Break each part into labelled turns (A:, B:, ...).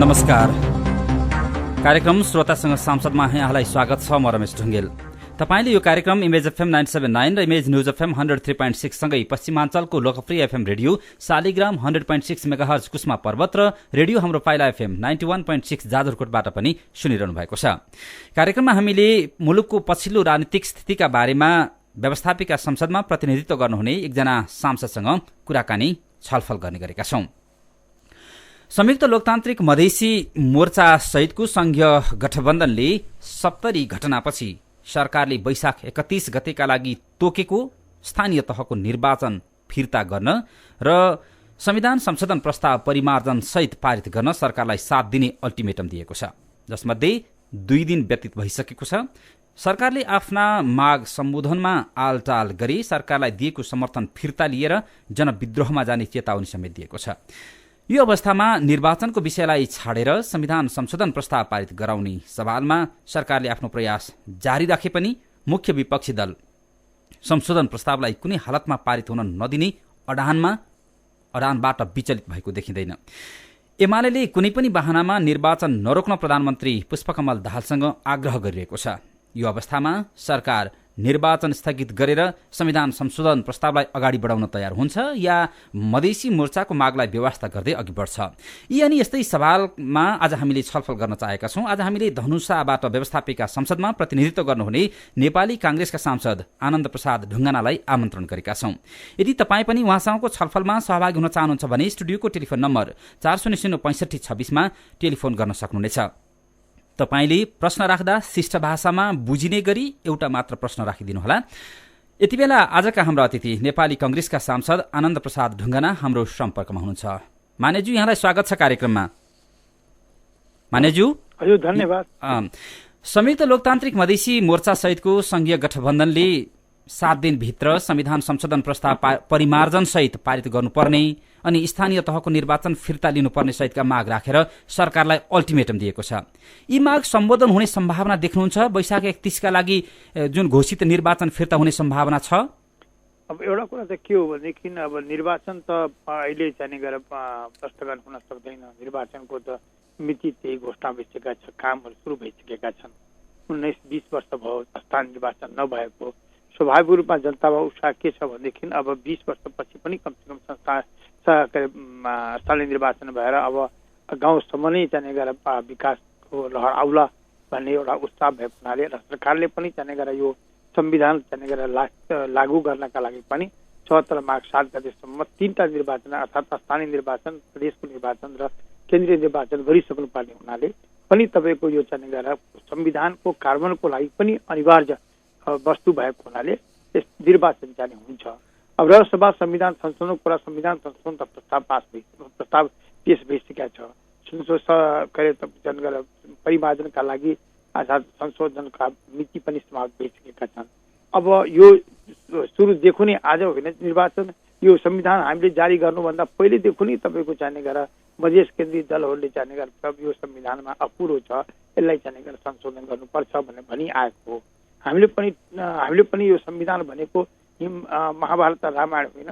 A: नमस्कार। कार्यक्रम श्रोतासँग सांसदमा यहाँलाई स्वागत छ। म रमेश ढुङ्गेल। तपाईले यो कार्यक्रम इमेज एफएम 979 र इमेज न्यूज एफएम 103.6 सँगै पश्चिमाञ्चलको लोकप्रिय FM radio Shaligram 100.6 megahertz Kusma पर्वत र रेडियो हाम्रो पाइला एफएम 91.6 जाजरकोटबाट पनि सुनिरहनु भएको छ। कार्यक्रममा हामीले मुलुकको पछिल्लो राजनीतिक स्थितिका बारेमा व्यवस्थापिका संसदमा प्रतिनिधित्व गर्नुहुने एकजना सांसदसँग कुराकानी छलफल गर्ने गरेका छौं। संयुक्त लोकतान्त्रिक मधेसी मोर्चा सहितको संघीय गठबन्धनले 70 घटनापछि सरकारले वैशाख 31 गतेका लागि तोकेको स्थानीय तहको निर्वाचन फिर्ता गर्न र संविधान संशोधन प्रस्ताव परिमार्जन सहित पारित गर्न सरकारलाई 7 दिने अल्टिमेटम दिएको छ, जसमध्ये 2 दिन व्यतीत भइसकेको छ। सरकारले आफ्ना माग सम्बोधनमा आलटाल गरी सरकारलाई दिएको समर्थन फिर्ता लिएर जनविद्रोहमा जाने चेतावनी समेत दिएको छ। यो अवस्थामा निर्वाचनको विषयलाई छाडेर संविधान संशोधन प्रस्ताव पारित गराउने सवालमा सरकारले आफ्नो प्रयास जारी राखे पनि मुख्य विपक्षी दल संशोधन प्रस्तावलाई कुनै हालतमा पारित हुन नदिने अडानबाट विचलित भएको देखिँदैन। एमाले कुनै पनि बहानामा निर्वाचन नरोक्न प्रधानमन्त्री पुष्पकमल दाहालसँग आग्रह गरिरहेको छ। यो अवस्थामा सरकार निर्वाचन स्थगित गरेर संविधान संशोधन प्रस्तावलाई अगाडि बढाउन तयार हुन्छ या मधेसी मोर्चाको मागलाई व्यवस्था गर्दै अघि बढ्छ? यी अनि यस्तै सवालमा आज हामीले छलफल गर्न चाहेका छौं। आज हामीले धनुषाबाट व्यवस्थापिका संसदमा प्रतिनिधित्व गर्नुहुने नेपाली कांग्रेसका सांसद आनन्द प्रसाद ढुङ्गानालाई आमन्त्रण गरेका छौं। यदि तपाई पनि उहाँसँगको छलफलमा सहभागी हुन चाहनुहुन्छ भने स्टुडियोको टेलिफोन नम्बर 400656 मा टेलिफोन गर्न सक्नुहुनेछ। तपाईले प्रश्न राख्दा शिष्ट भाषामा बुझिने गरी एउटा मात्र प्रश्न राखिदिनुहोला। यति बेला आजका हाम्रो अतिथि नेपाली कांग्रेसका सांसद आनन्द प्रसाद ढुङ्गाना हाम्रो सम्पर्कमा हुनुहुन्छ। मानेज्यू, यहाँलाई स्वागत छ कार्यक्रममा। मानेज्यू,
B: हजुर धन्यवाद।
A: संयुक्त लोकतान्त्रिक मधेसी मोर्चा सहितको संघीय गठबन्धनले 7 दिनभित्र संविधान संशोधन प्रस्ताव परिमार्जन सहित पारित गर्नुपर्ने अनि स्थानीय तहको निर्वाचन फिर्ता लिनुपर्ने सहितका माग राखेर सरकारलाई अल्टिमेटम दिएको छ। यी माग सम्बोधन हुने सम्भावना देख्नुहुन्छ? वैशाख 31 का लागि जुन घोषित निर्वाचन फिर्ता हुने सम्भावना छ?
B: अब एउटा कुरा चाहिँ के हो भनेदेखि अब निर्वाचन त अहिले चाहिँ गएर प्रस्थगत हुन सक्दैन। निर्वाचनको त मिति त्यही घोषणा भइसकेका छ, कामहरू सुरु भइसकेका छन्। 19-20 वर्ष भयो स्थानीय निर्वाचन नभएको। स्वाभाविक रूपमा जनतामा उत्साह के छ भनेदेखि अब 20 वर्षपछि पनि कमसेकम स्थानीय निर्वाचन भएर अब गाउँसम्म नै चाहिँ गएर विकासको लहर आउला भन्ने एउटा उत्साह भएको हुनाले र सरकारले पनि चाहिँ गएर यो संविधान चाहिँ गएर लागू गर्नका लागि पनि 74 माघ 7 गतेसम्म 3टा निर्वाचन अर्थात् स्थानीय निर्वाचन, प्रदेशको निर्वाचन र केन्द्रीय निर्वाचन गरिसक्नु पर्ने हुनाले पनि तपाईँको यो चाहिँ गएर संविधानको कार्यान्वयनको लागि पनि अनिवार्य वस्तु भएको हुनाले यस निर्वाचन जाने हुन्छ। अब राष्ट्रसभा संविधान संशोधनको कुरा संविधान संशोधन प्रस्ताव पेश भइसकेका छ। परिमार्जनका लागि अर्थात् संशोधनका मिति पनि समाप्त भइसकेका छन्। अब यो सुरुदेखि नै आज होइन, निर्वाचन यो संविधान हामीले जारी गर्नुभन्दा पहिलेदेखि नै तपाईँको चाहिने गरेर मधेस केन्द्रीय दलहरूले चाहिने गरेर यो संविधानमा अपुरो छ, यसलाई चाहिने गरेर संशोधन गर्नुपर्छ भनेर भनिआएको हो। हामीले पनि यो संविधान भनेको महाभारत रामायण होइन,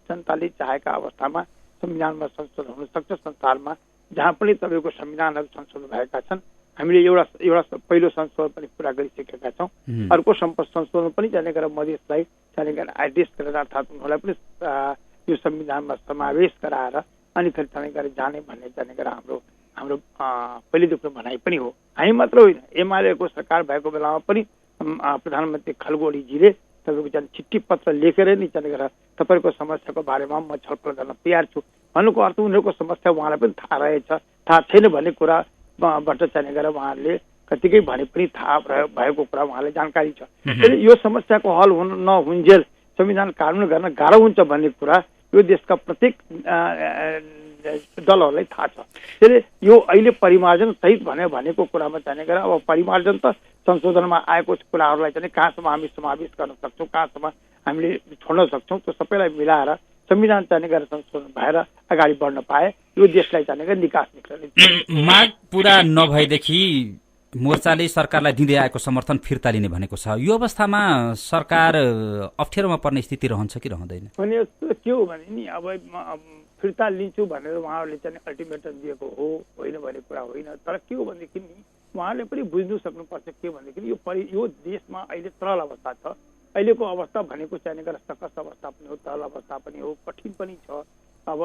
B: जनताले चाहेका अवस्थामा संविधानमा संशोधन हुन सक्छ। संसारमा जहाँ पनि तपाईँको संविधानहरू संशोधन भएका छन्, हामीले एउटा पहिलो संशोधन पनि पुरा गरिसकेका छौँ। अर्को संशोधन पनि जाने गरेर मधेसलाई जाने गरेर एड्रेस गरेर अर्थात् उनीहरूलाई पनि यो संविधानमा समावेश गराएर अनि फेरि जाने गरेर जाने भन्ने जाने गरेर हाम्रो पहिलेदेखि भनाइ पनि हो। हामी मात्र होइन, एमालेको सरकार भएको बेलामा पनि प्रधानमन्त्री खलगोडीजीले तपाईँको चाहिँ चिठी पत्र लेखेर नै चाहिँ गरेर तपाईँको समस्याको बारेमा म छलफल गर्न तयार छु भन्नुको अर्थ उनीहरूको समस्या उहाँलाई पनि थाहा रहेछ। थाहा छैन भन्ने कुराबाट चाहिँ गरेर उहाँहरूले कतिकै भने पनि थाहा भएको कुरा उहाँलाई जानकारी छ। यो समस्याको हल नहुन्जेल संविधान कानुन गर्न गाह्रो हुन्छ भन्ने कुरा यो देशका प्रत्येक दलहरूलाई थाहा छ। त्यसले यो अहिले परिमार्जन सहित भनेको कुरामा चाहिँ गरेर अब परिमार्जन त संशोधनमा आएको कुराहरूलाई चाहिँ कहाँसम्म हामी समावेश गर्न सक्छौँ, कहाँसम्म हामीले छोड्न सक्छौँ, त्यो सबैलाई मिलाएर संविधान चाहिँ गरेर संशोधन भएर अगाडि बढ्न पाए यो देशलाई चाहिँ गरेर निकास निक्लने।
A: माग पुरा नभएदेखि मोर्चाले सरकारलाई दिँदै आएको समर्थन फिर्ता लिने भनेको छ। यो अवस्थामा सरकार अप्ठ्यारोमा पर्ने स्थिति रहन्छ कि रहँदैन?
B: भने के हो भने नि अब फिर्ता लिन्छु भनेर उहाँहरूले चाहिँ अल्टिमेटम दिएको हो होइन भन्ने कुरा होइन। तर के हो भनेदेखि नि उहाँहरूले पनि बुझ्नु सक्नुपर्छ के भनेदेखि यो देशमा अहिले तरल अवस्था छ। अहिलेको अवस्था भनेको चाहिँ सकस अवस्था पनि हो, तरल अवस्था पनि हो, कठिन पनि छ। अब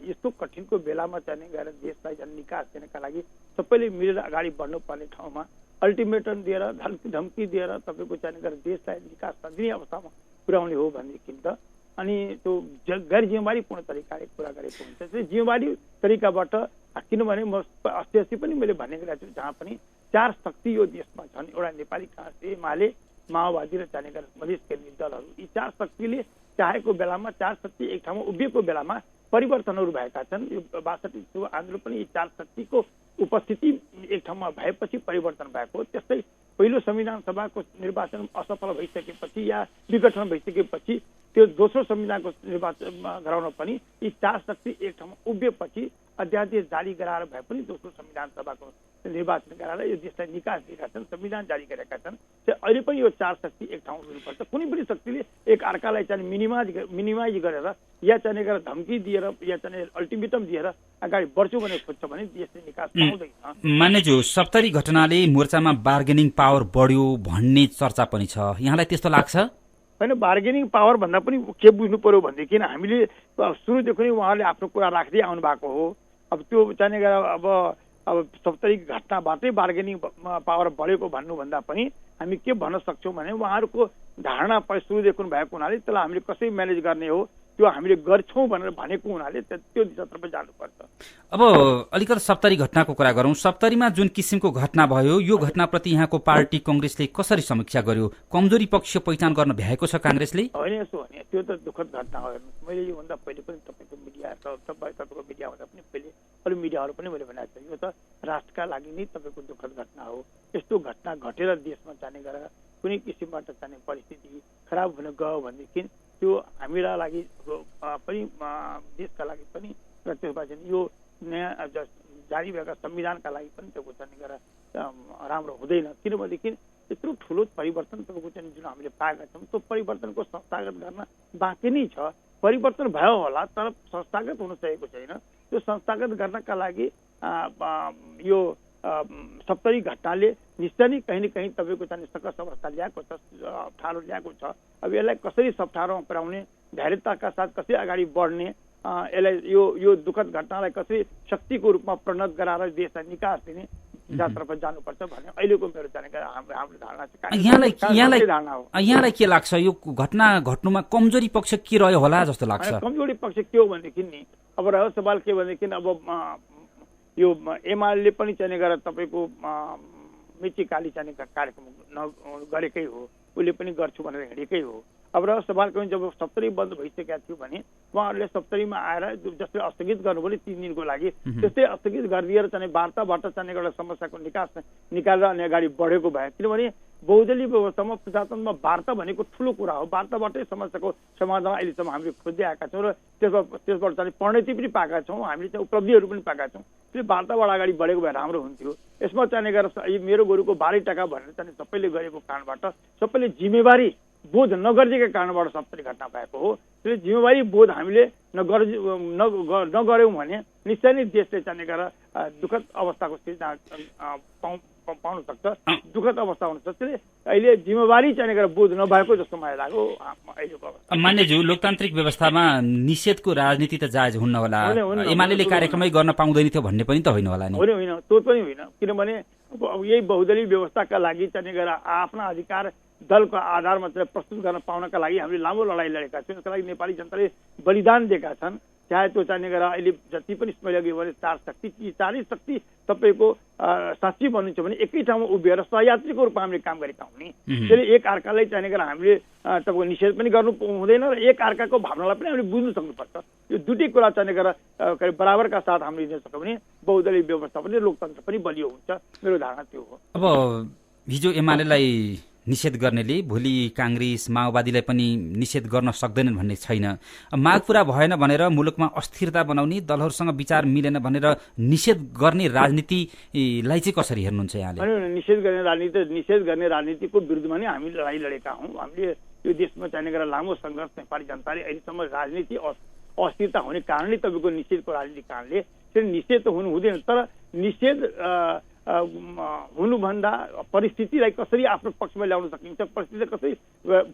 B: यस्तो कठिनको बेलामा चाहिँ गएर देशलाई झन् निकास दिनका लागि सबैले मिलेर अगाडि बढ्नुपर्ने ठाउँमा अल्टिमेटम दिएर धम्की दिएर तपाईँको चाहिँ गएर देशलाई निकास नदिने अवस्थामा पुर्याउने हो भनेदेखि त अनि त्यो गैर जिम्मेवारीपूर्ण तरिकाले कुरा गरेको हुन्छ। त्यसले जिम्मेवारी तरिकाबाट किनभने म अस्ति पनि मैले भनेको छु जहाँ पनि चार शक्ति यो देशमा छन्, एउटा नेपाली काङ्ग्रेस, एमाले, माओवादी र चाहिँ गएर मधेस केन्द्रीय दलहरू। यी चार शक्तिले चाहेको बेलामा, चार शक्ति एक ठाउँमा उभिएको बेलामा परिवर्तनहरू भएका छन्। यो 62 आन्दोलन पनि यी चार शक्तिको उपस्थिति एक ठाउँमा भएपछि परिवर्तन भएको। त्यस्तै पहिलो संविधान सभाको निर्वाचन असफल भइसकेपछि या विघटन भइसकेपछि त्यो दोस्रो संविधानको निर्वाचन गराउन पनि यी चार शक्ति एक ठाउँमा उभिएपछि अध्यादेश जारी गराएर भए पनि दोस्रो संविधान सभाको निर्वाचन गराएर यो देशलाई निकास दिएका छन्, संविधान जारी गरेका छन्। अहिले पनि यो चार शक्ति एक ठाउँमा हुनुपर्छ। कुनै पनि शक्तिले एक अर्कालाई चाहिँ मिनिमाइज गरेर या चाहिँ धम्की दिएर या चाहिँ अल्टिमेटम दिएर अगाडि बढ्छु भनेर खोज्छ भने देशले निकास पाउँदैन।
A: मान्यज्यू, 70 घटनाले मोर्चामा बार्गेनिङ पावर बढ्यो भन्ने चर्चा पनि छ, यहाँलाई त्यस्तो लाग्छ?
B: होइन, बार्गेनिङ पावर भन्दा पनि के बुझ्नु पर्यो भनेदेखि हामीले सुरुदेखि नै उहाँहरूले आफ्नो कुरा राख्दै आउनु भएको हो। अब त्यो चाहिँ अब 70 घटनाबाटै बार्गेनिङ पावर बढेको भन्नुभन्दा पनि हामी के भन्न सक्छौँ भने उहाँहरूको धारणा सुरुदेखि भएको हुनाले त्यसलाई हामीले कसरी म्यानेज गर्ने हो त्यो हामीले गर्छौँ भनेर भनेको हुनाले त्यो दिशातर्फ जानुपर्छ।
A: अब अलिकति 70 घटनाको कुरा गरौँ। 70मा जुन किसिमको घटना भयो यो घटनाप्रति यहाँको पार्टी कांग्रेसले कसरी समीक्षा गर्यो? कमजोरी पक्ष पहिचान गर्न भ्याएको छ कांग्रेसले?
B: होइन, यसो भने त्यो त दुःखद घटना हो। मैले योभन्दा पहिले पनि तपाईँको मिडिया भन्दा पनि पहिले अरू मिडियाहरू पनि मैले भनेको छु, यो त राष्ट्रका लागि नै तपाईँको दुःखद घटना हो। यस्तो घटना घटेर देशमा जाने गरेर कुनै किसिमबाट जाने परिस्थिति खराब हुन गयो भनेदेखि त्यो हामीलाई लागि पनि देशका लागि पनि र त्यसपछि यो नयाँ जारी भएका संविधानका लागि पनि त्यो चाहिँ गरेर राम्रो हुँदैन। किनभनेदेखि यत्रो ठुलो परिवर्तन तपाईँको चाहिँ जुन हामीले पाएका छौँ त्यो परिवर्तनको संस्थागत गर्न बाँकी नै छ। परिवर्तन भयो होला तर संस्थागत हुन सकेको छैन। त्यो संस्थागत गर्नका लागि यो 70 घटनाले निश्चय नै कहीँ न कहीँ तपाईँको चाहिँ सकस अवस्था ल्याएको छ, अप्ठ्यारो ल्याएको छ। अब यसलाई कसरी अप्ठ्यारोमा पुर्याउने, धैर्यताका साथ कसरी अगाडि बढ्ने, यसलाई यो दुःखद घटनालाई कसरी शक्तिको रूपमा परिणत गराएर देशलाई निकास दिने दिशातर्फ जानुपर्छ भन्ने अहिलेको मेरो हाम्रो धारणा छ।
A: यहाँलाई के लाग्छ यो घटना घट्नुमा कमजोरी पक्ष के रह्यो होला जस्तो लाग्छ?
B: कमजोरी पक्ष के हो भनेदेखि नि अब रह्यो सवाल के भनेदेखि अब यो एमाले पनि चाहिँ गरेर तपाईँको मिची काली चाहिँ कार्यक्रम गरेकै हो, उसले पनि गर्छु भनेर हिँडेकै हो। अब र सवाल कहीं जब 70 बन्द भइसकेका थियो भने उहाँहरूले 70 आएर जसले स्थगित गर्नुभयो 3 दिनको लागि त्यस्तै स्थगित गरिदिएर चाहिँ वार्ताबाट चाहिँ एउटा समस्याको निकालेर अनि अगाडि बढेको भए। किनभने बहुदलीय व्यवस्थामा प्रजातन्त्रमा वार्ता भनेको ठुलो कुरा हो। वार्ताबाटै समस्याको समाधान अहिलेसम्म हामीले खोज्दै आएका छौँ र त्यसबाट चाहिँ परिणति पनि पाएका छौँ, हामीले चाहिँ उपलब्धिहरू पनि पाएका छौँ। त्यसले वार्ताबाट अगाडि बढेको भए राम्रो हुन्थ्यो। यसमा चाहिँ गरेर मेरो गोरुको 12 टका भनेर चाहिँ सबैले गरेको कारणबाट सबैले जिम्मेवारी बोध नगर्दिएका कारणबाट 70 घटना भएको हो। त्यसले जिम्मेवारी बोध हामीले नगर्यौँ भने निश्चय नै देशले चाहिँ गरेर दुःखद अवस्थाको स्थिति पाउन सक्छ, दुःखद अवस्था हुन सक्छ। त्यसले अहिले जिम्मेवारी चाहिँ गरेर बोध नभएको जस्तो मलाई लाग्यो अहिलेको अवस्था।
A: मान्यज्यू, लोकतान्त्रिक व्यवस्थामा निषेधको राजनीति त जायज हुन्न होला, एमाले कार्यक्रममै गर्न पाउँदैन थियो भन्ने पनि त होइन होला नि?
B: होइन, त्यो पनि होइन। किनभने अब यही बहुदलीय व्यवस्थाका लागि चाहिँ गरेर आफ्ना अधिकार दलको आधारमा चाहिँ प्रस्तुत गर्न पाउनका लागि हामीले लामो लडाइँ लडेका छौँ। यसका लागि नेपाली जनताले बलिदान दिएका छन्। चाहे त्यो चाहिँ गरेर अहिले जति पनि मैले अघि भने 4 शक्ति, यी 4 शक्ति तपाईँको साँच्ची भन्नुहुन्छ भने एकै ठाउँमा उभिएर सहयात्रीको रूपमा हामीले काम गरेका हौँ नि। त्यसले एक अर्कालाई चाहिँ गरेर हामीले तपाईँको निषेध पनि गर्नु हुँदैन र एक अर्काको भावनालाई पनि हामीले बुझ्नु सक्नुपर्छ। यो दुईटै कुरा चाहिँ गरेर बराबरका साथ हामीले लिन सक्यौँ भने बहुदलीय व्यवस्था पनि लोकतन्त्र पनि बलियो हुन्छ। मेरो धारणा त्यो हो।
A: अब हिजो एमालेलाई निषेध गर्नेले भोलि कांग्रेस माओवादीलाई पनि निषेध गर्न सक्दैनन् भन्ने छैन। माग पूरा भएन भनेर मुलुकमा अस्थिरता बनाउने, दलहरूसँग विचार मिलेन भनेर निषेध गर्ने राजनीतिलाई चाहिँ कसरी हेर्नुहुन्छ यहाँले?
B: निषेध गर्ने राजनीतिको विरुद्धमा नै हामी लडाइँ लडेका हौँ। हामीले यो देशमा चाहिने गरेर लामो सङ्घर्ष नेपाली जनताले अहिलेसम्म राजनीति अस्थिरता हुने कारणले तपाईँको निषेधको राजनीति कारणले निषेध त हुनु हुँदैन, तर निषेध हुनुभन्दा परिस्थितिलाई कसरी आफ्नो पक्षमा ल्याउन सकिन्छ, परिस्थितिलाई कसरी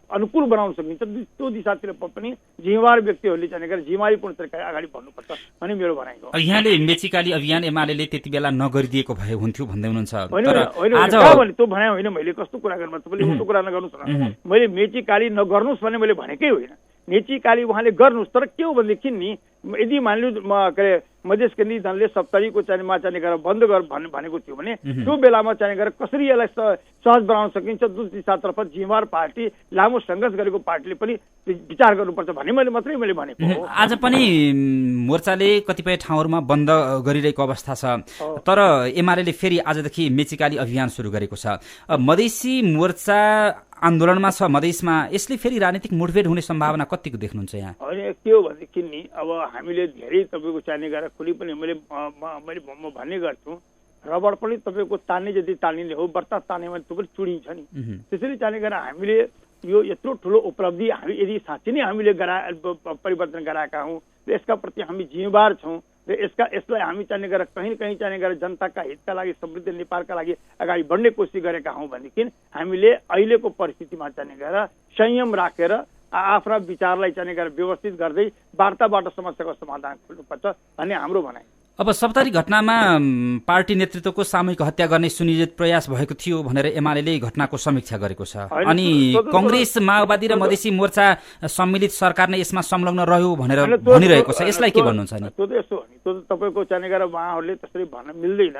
B: अनुकूल बनाउन सकिन्छ, त्यो दिशातिर पनि जिम्मेवार व्यक्तिहरूले चाहिँ जिम्मेवारीपूर्ण तरिकाले अगाडि बढ्नुपर्छ भन्ने मेरो भनाइ हो।
A: यहाँले मेचीकाली अभियान एमाले त्यति बेला नगरिदिएको भए हुन्थ्यो भन्दै हुनुहुन्छ।
B: त्यो भनाइ होइन, मैले कस्तो कुरा गर्नु, तपाईँले उस्तो कुरा नगर्नुहोस् न। मैले मेचीकाली नगर्नुहोस् भन्ने मैले भनेकै होइन। मेचीकाली उहाँले गर्नुहोस्, तर के हो भनेदेखि नि यदि मानिलिनु के अरे मधेस केन्द्रीय दलले 70को चाहिनेमा चाहिँ गरेर बन्द गर भनेको थियो भने त्यो बेलामा चाहिँ गरेर कसरी यसलाई सहज बनाउन सकिन्छ, जुन दिशातर्फ जिम्मेवार पार्टी लामो सङ्घर्ष गरेको पार्टीले पनि विचार गर्नुपर्छ भन्ने मैले भनेको हो।
A: आज पनि मोर्चाले कतिपय ठाउँहरूमा बन्द गरिरहेको अवस्था छ, तर एमाले फेरि आजदेखि मेचीकाली अभियान सुरु गरेको छ। मधेसी मोर्चा आन्दोलनमा छ मधेसमा, यसले फेरि राजनीतिक मुठभेड हुने सम्भावना कतिको देख्नुहुन्छ यहाँ?
B: होइन, के हो भनेदेखि नि अब हामीले धेरै तपाईँको चाहिने गरेर कुनै पनि म भन्ने गर्छु, रबड पनि तपाईँको तान्ने जति तानिने हो, बर्ता तान्ने भने त्यो पनि चुडिन्छ नि। त्यसरी चाहिने गरेर हामीले यो यत्रो ठुलो उपलब्धि हामी यदि साँच्चै नै हामीले परिवर्तन गराएका हौँ र यसका प्रति हामी जिम्मेवार छौँ र यसलाई हामी चाहिने गरेर कहीँ चाहिने गरेर जनताका हितका लागि, समृद्ध नेपालका लागि अगाडि बढ्ने कोसिस गरेका हौँ भनेदेखि हामीले अहिलेको परिस्थितिमा चाहिने गरेर संयम राखेर आफ्ना विचारलाई चाहिने गरेर व्यवस्थित गर्दै वार्ताबाट समस्याको समाधान खोज्नुपर्छ भन्ने हाम्रो भनाइ।
A: अब सप्तरी घटनामा पार्टी नेतृत्वको सामूहिक हत्या गर्ने सुनियोजित प्रयास भएको थियो भनेर एमाले घटनाको समीक्षा गरेको छ, अनि कांग्रेस माओवादी र मधेसी मोर्चा सम्मिलित सरकार नै यसमा संलग्न रह्यो भनेर भनिरहेको छ। यसलाई के भन्नुहुन्छ नि?
B: त्यो त यस्तो हो नि, त्यो तपाईँको चाहिने गरेर उहाँहरूले त्यसरी भन्न मिल्दैन।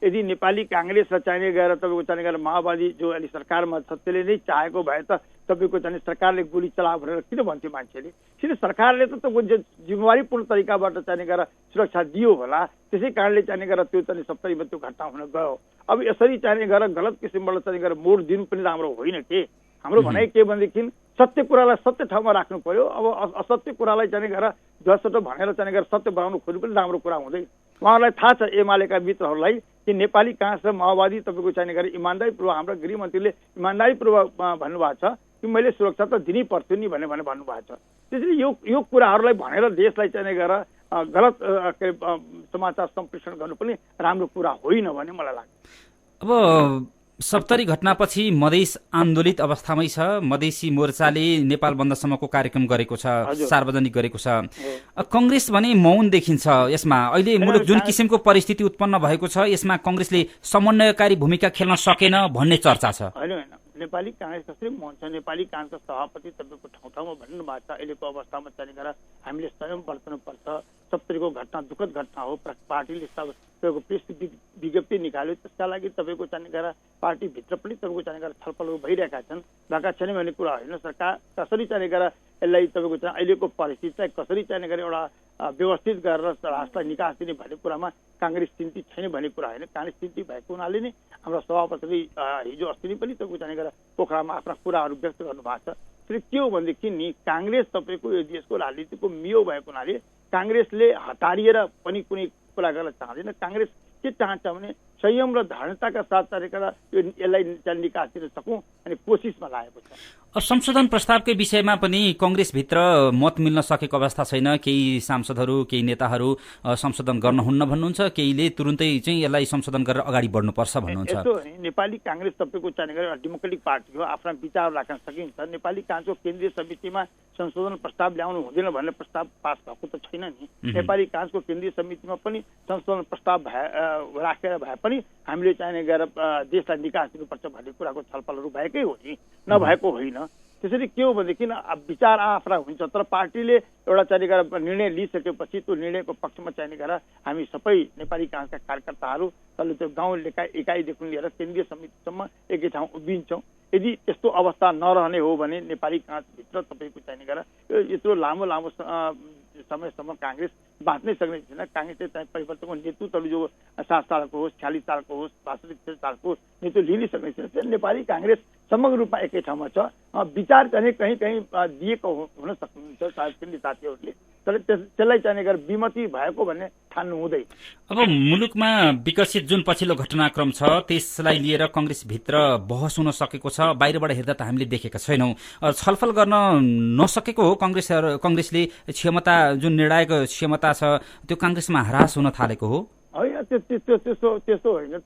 B: यदि नेपाली कांग्रेस र चाहिने गएर तपाईँको चाहिने गरेर माओवादी जो अहिले सरकारमा छ त्यसले नै चाहेको भए त तपाईँको चाहिँ सरकारले गोली चलाओ भनेर किन भन्थ्यो मान्छेले? किन सरकारले त जिम्मेवारीपूर्ण तरिकाबाट चाहिने गरेर सुरक्षा दियो होला, त्यसै कारणले चाहिने गरेर त्यो चाहिँ 70मा त्यो घटना हुन गयो। अब यसरी चाहिने गरेर गलत किसिमबाट चाहिने गरेर मोड दिनु पनि राम्रो होइन के। हाम्रो भनाइ के भनेदेखि सत्य कुरालाई सत्य ठाउँमा राख्नु पर्यो। अब असत्य कुरालाई चाहिने गरेर जसो भनेर चाहिने गरेर सत्य बनाउनु खोज्नु पनि राम्रो कुरा हुँदैन। उहाँहरूलाई थाहा छ एमालेका मित्रहरूलाई कि नेपाली कांग्रेस र माओवादी तपाईँको चाहिने गरेर इमान्दारीपूर्वक हाम्रो गृहमन्त्रीले इमान्दारीपूर्वक भन्नुभएको छ कि मैले सुरक्षा त दिनै पर्थ्यो नि भनेर भन्नुभएको छ। त्यसैले यो कुराहरूलाई भनेर देशलाई चाहिने गरेर गलत समाचार सम्प्रेषण गर्नु पनि राम्रो कुरा होइन भन्ने मलाई लाग्छ।
A: अब सप्तरी घटनापछि मधेस आन्दोलित अवस्थामै छ। मधेसी मोर्चाले नेपाल बन्दसम्मको कार्यक्रम गरेको छ, सार्वजनिक गरेको छ। कांग्रेस भने मौन देखिन्छ यसमा। अहिले मुलुक जुन किसिमको परिस्थिति उत्पन्न भएको छ यसमा कांग्रेसले समन्वयकारी भूमिका खेल्न सकेन भन्ने चर्चा छ।
B: होइन, नेपाली कांग्रेस कसरी मौन छ? नेपाली कांग्रेसका सभापति तपाईँको ठाउँ ठाउँमा भन्नु भएको छ अहिलेको अवस्थामा चाहिने गरेर हामीले स्वयं वर्तनुपर्छ। 70को घटना दुःखद घटना हो। पार्टीले तपाईँको प्रेस विज्ञप्ति निकाल्यो, त्यसका लागि तपाईँको चाहिने गरेर पार्टीभित्र पनि तपाईँको चाहिने गरेर छलफलहरू भइरहेका छन्। भएका छैन भन्ने कुरा होइन। सरकार कसरी चाहिने गरेर यसलाई तपाईँको चाहिँ अहिलेको परिस्थितिलाई कसरी चाहिने गरेर एउटा व्यवस्थित गरेर राष्ट्रलाई निकास दिने भन्ने कुरामा कांग्रेस चिन्तित छैन भन्ने कुरा होइन। कांग्रेस चिन्तित भएको हुनाले नै हाम्रो सभापतिले हिजो अस्ति नै पनि तपाईँको चाहिने गरेर पोखरामा आफ्ना कुराहरू व्यक्त गर्नुभएको छ। त्यसले के हो भनेदेखि नि कांग्रेस तपाईँको यो देशको राजनीतिको मियो भएको हुनाले कांग्रेसले हतारिएर पनि कुनै कुरा गर्न चाहँदैन। कांग्रेस के चाहन्छ भने संयम र धारणताका साथ यसलाई निकास दिन सकौँ अनि कोसिसमा लागेको छ।
A: संशोधन प्रस्तावकै विषयमा पनि कांग्रेसभित्र मत मिल्न सकेको अवस्था छैन। केही सांसदहरू केही नेताहरू संशोधन गर्नुहुन्न भन्नुहुन्छ, केहीले तुरुन्तै चाहिँ यसलाई संशोधन गरेर अगाडि बढ्नुपर्छ भन्नुहुन्छ।
B: नेपाली कांग्रेस तपाईँको चाहिने गरेर डेमोक्रेटिक पार्टी हो, आफ्ना विचार राख्न सकिन्छ। नेपाली कांग्रेसको केन्द्रीय समितिमा संशोधन प्रस्ताव ल्याउनु हुँदैन भन्ने प्रस्ताव पास भएको त छैन नि। नेपाली कांग्रेसको केन्द्रीय समितिमा पनि संशोधन प्रस्ताव राखेर भए पनि हामीले चाहिने गरेर देशलाई निकास दिनुपर्छ भन्ने कुराको छलफलहरू भएकै हो नि, नभएको होइन। त्यसरी के हो भनेदेखि विचार आफ्ना हुन्छ, तर पार्टीले एउटा चाहिने गरेर निर्णय लिइसकेपछि त्यो निर्णयको पक्षमा चाहिने गरेर हामी सबै नेपाली कांग्रेसका कार्यकर्ताहरू तल्लो त्यो गाउँ इकाइदेखि लिएर केन्द्रीय समितिसम्म एकै ठाउँ उभिन्छौँ। यदि त्यस्तो अवस्था नरहने हो भने नेपाली कांग्रेसभित्र तपाईँको चाहिने गरेर यत्रो लामो समयसम्म कांग्रेस बाँच्नै सक्ने छैन। काङ्ग्रेसले चाहिँ परिवर्तनको नेतृत्वहरू जो 7 सालको होस्, 46 सालको होस्, 62 सालको नेतृत्व लिन सक्ने छैन। नेपाली काङ्ग्रेस समग्र रूपमा एकै ठाउँमा छ। विचार चाहिँ कहीँ कहीँ दिएको हुन सक्नुहुन्छ साथीहरूले, तर त्यसलाई चाहिँ गरेर विमति भएको भन्ने ठान्नु हुँदैन।
A: अब मुलुकमा विकसित जुन पछिल्लो घटनाक्रम छ त्यसलाई लिएर कङ्ग्रेसभित्र बहस हुन सकेको छ, बाहिरबाट हेर्दा त हामीले देखेका छैनौँ। छलफल गर्न नसकेको हो कङ्ग्रेसले क्षमता जुन निर्णायक क्षमता छ त्यो काङ्ग्रेसमा ह्रास हुन थालेको हो?
B: होइन, त्यस्तो होइन।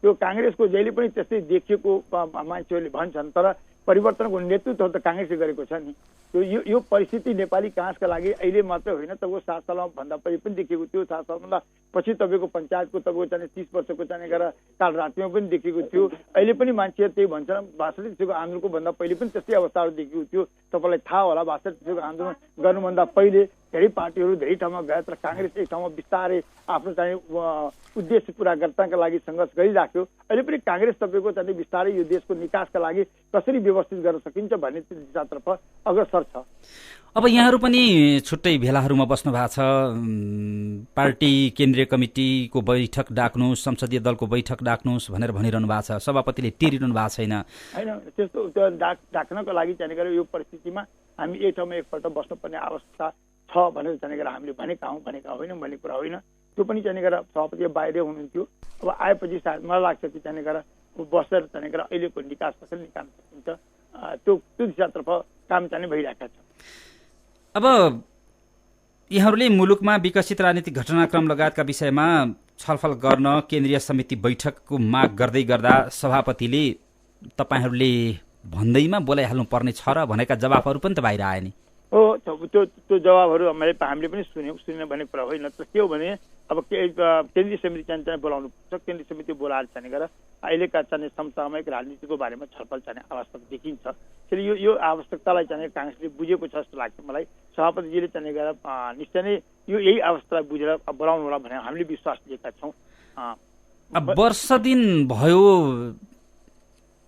B: त्यो काङ्ग्रेसको जहिले पनि त्यस्तै देखिएको मान्छेहरूले भन्छन्, तर परिवर्तनको नेतृत्व त काङ्ग्रेसले गरेको छ नि। यो परिस्थिति नेपाली काङ्ग्रेसका लागि अहिले मात्र होइन, तपाईँको 7 सालमा भन्दा पहिले पनि देखिएको थियो। 7 सालभन्दा पछि तपाईँको पञ्चायतको तपाईँको चाहिँ 30 वर्षको चाहिँ गरेर कालरात्रिमा पनि देखिएको थियो। अहिले पनि मान्छेहरू त्यही भन्छन्। 62 आन्दोलनको भन्दा पहिले पनि त्यस्तै अवस्थाहरू देखिएको थियो। तपाईँलाई थाहा होला, 62 आन्दोलन गर्नुभन्दा पहिले धेरै पार्टीहरू धेरै ठाउँमा गए, तर काङ्ग्रेस एक ठाउँमा बिस्तारै आफ्नो चाहिँ उद्देश्य पुरा गर्नका लागि सङ्घर्ष गरिराख्यो। अहिले पनि काङ्ग्रेस तपाईँको चाहिँ बिस्तारै यो देशको निकासका लागि कसरी व्यवस्थित गर्न सकिन्छ भन्ने दिशातर्फ अग्रसर छ।
A: अब यहाँहरू पनि छुट्टै भेलाहरूमा बस्नु भएको छ। पार्टी केन्द्रीय कमिटीको बैठक डाक्नुहोस्, संसदीय दलको बैठक डाक्नुहोस् भनेर भनिरहनु भएको छ। सभापतिले टेरिरहनु भएको छैन।
B: होइन, त्यस्तो डाक्नको लागि चाहिँ यो परिस्थितिमा हामी एक ठाउँमा एकपल्ट बस्नुपर्ने आवश्यकता छ भनेर चाहिँ हामीले भनेका होइनौँ भन्ने कुरा होइन। त्यो पनि चाहिँ सभापति बाहिरै हुनुहुन्थ्यो। अब आएपछि सायद मलाई लाग्छ कि चाहिँ बसेर चाहिँ अहिलेको निकास कसरी निकाल्न सकिन्छ त्यो दिशातर्फ काम चाहिँ भइरहेका छ।
A: अब यहाँहरूले मुलुकमा विकसित राजनीतिक घटनाक्रम लगायतका विषयमा छलफल गर्न केन्द्रीय समिति बैठकको माग गर्दै गर्दा सभापतिले तपाईँहरूले भन्दैमा बोलाइहाल्नु पर्ने छ र भनेका जवाफहरू पनि त बाहिर आए नि।
B: हो, त्यो जवाबहरू हामीले पनि सुनेन भन्ने कुरा होइन। तर के हो भने अब केन्द्रीय समिति चाहिँ बोलाउनु पर्छ। केन्द्रीय समिति बोलाएर चाहिँ गरेर अहिलेका चाहिँ समसामयिक राजनीतिको बारेमा छलफल चाहिँ आवश्यक देखिन्छ। फेरि यो आवश्यकतालाई चाहिँ काङ्ग्रेसले बुझेको छ जस्तो लाग्छ मलाई। सभापतिजीले चाहिँ गरेर निश्चय नै यही अवस्थालाई बुझेर बोलाउनु होला भनेर हामीले विश्वास लिएका छौँ।
A: वर्ष दिन भयो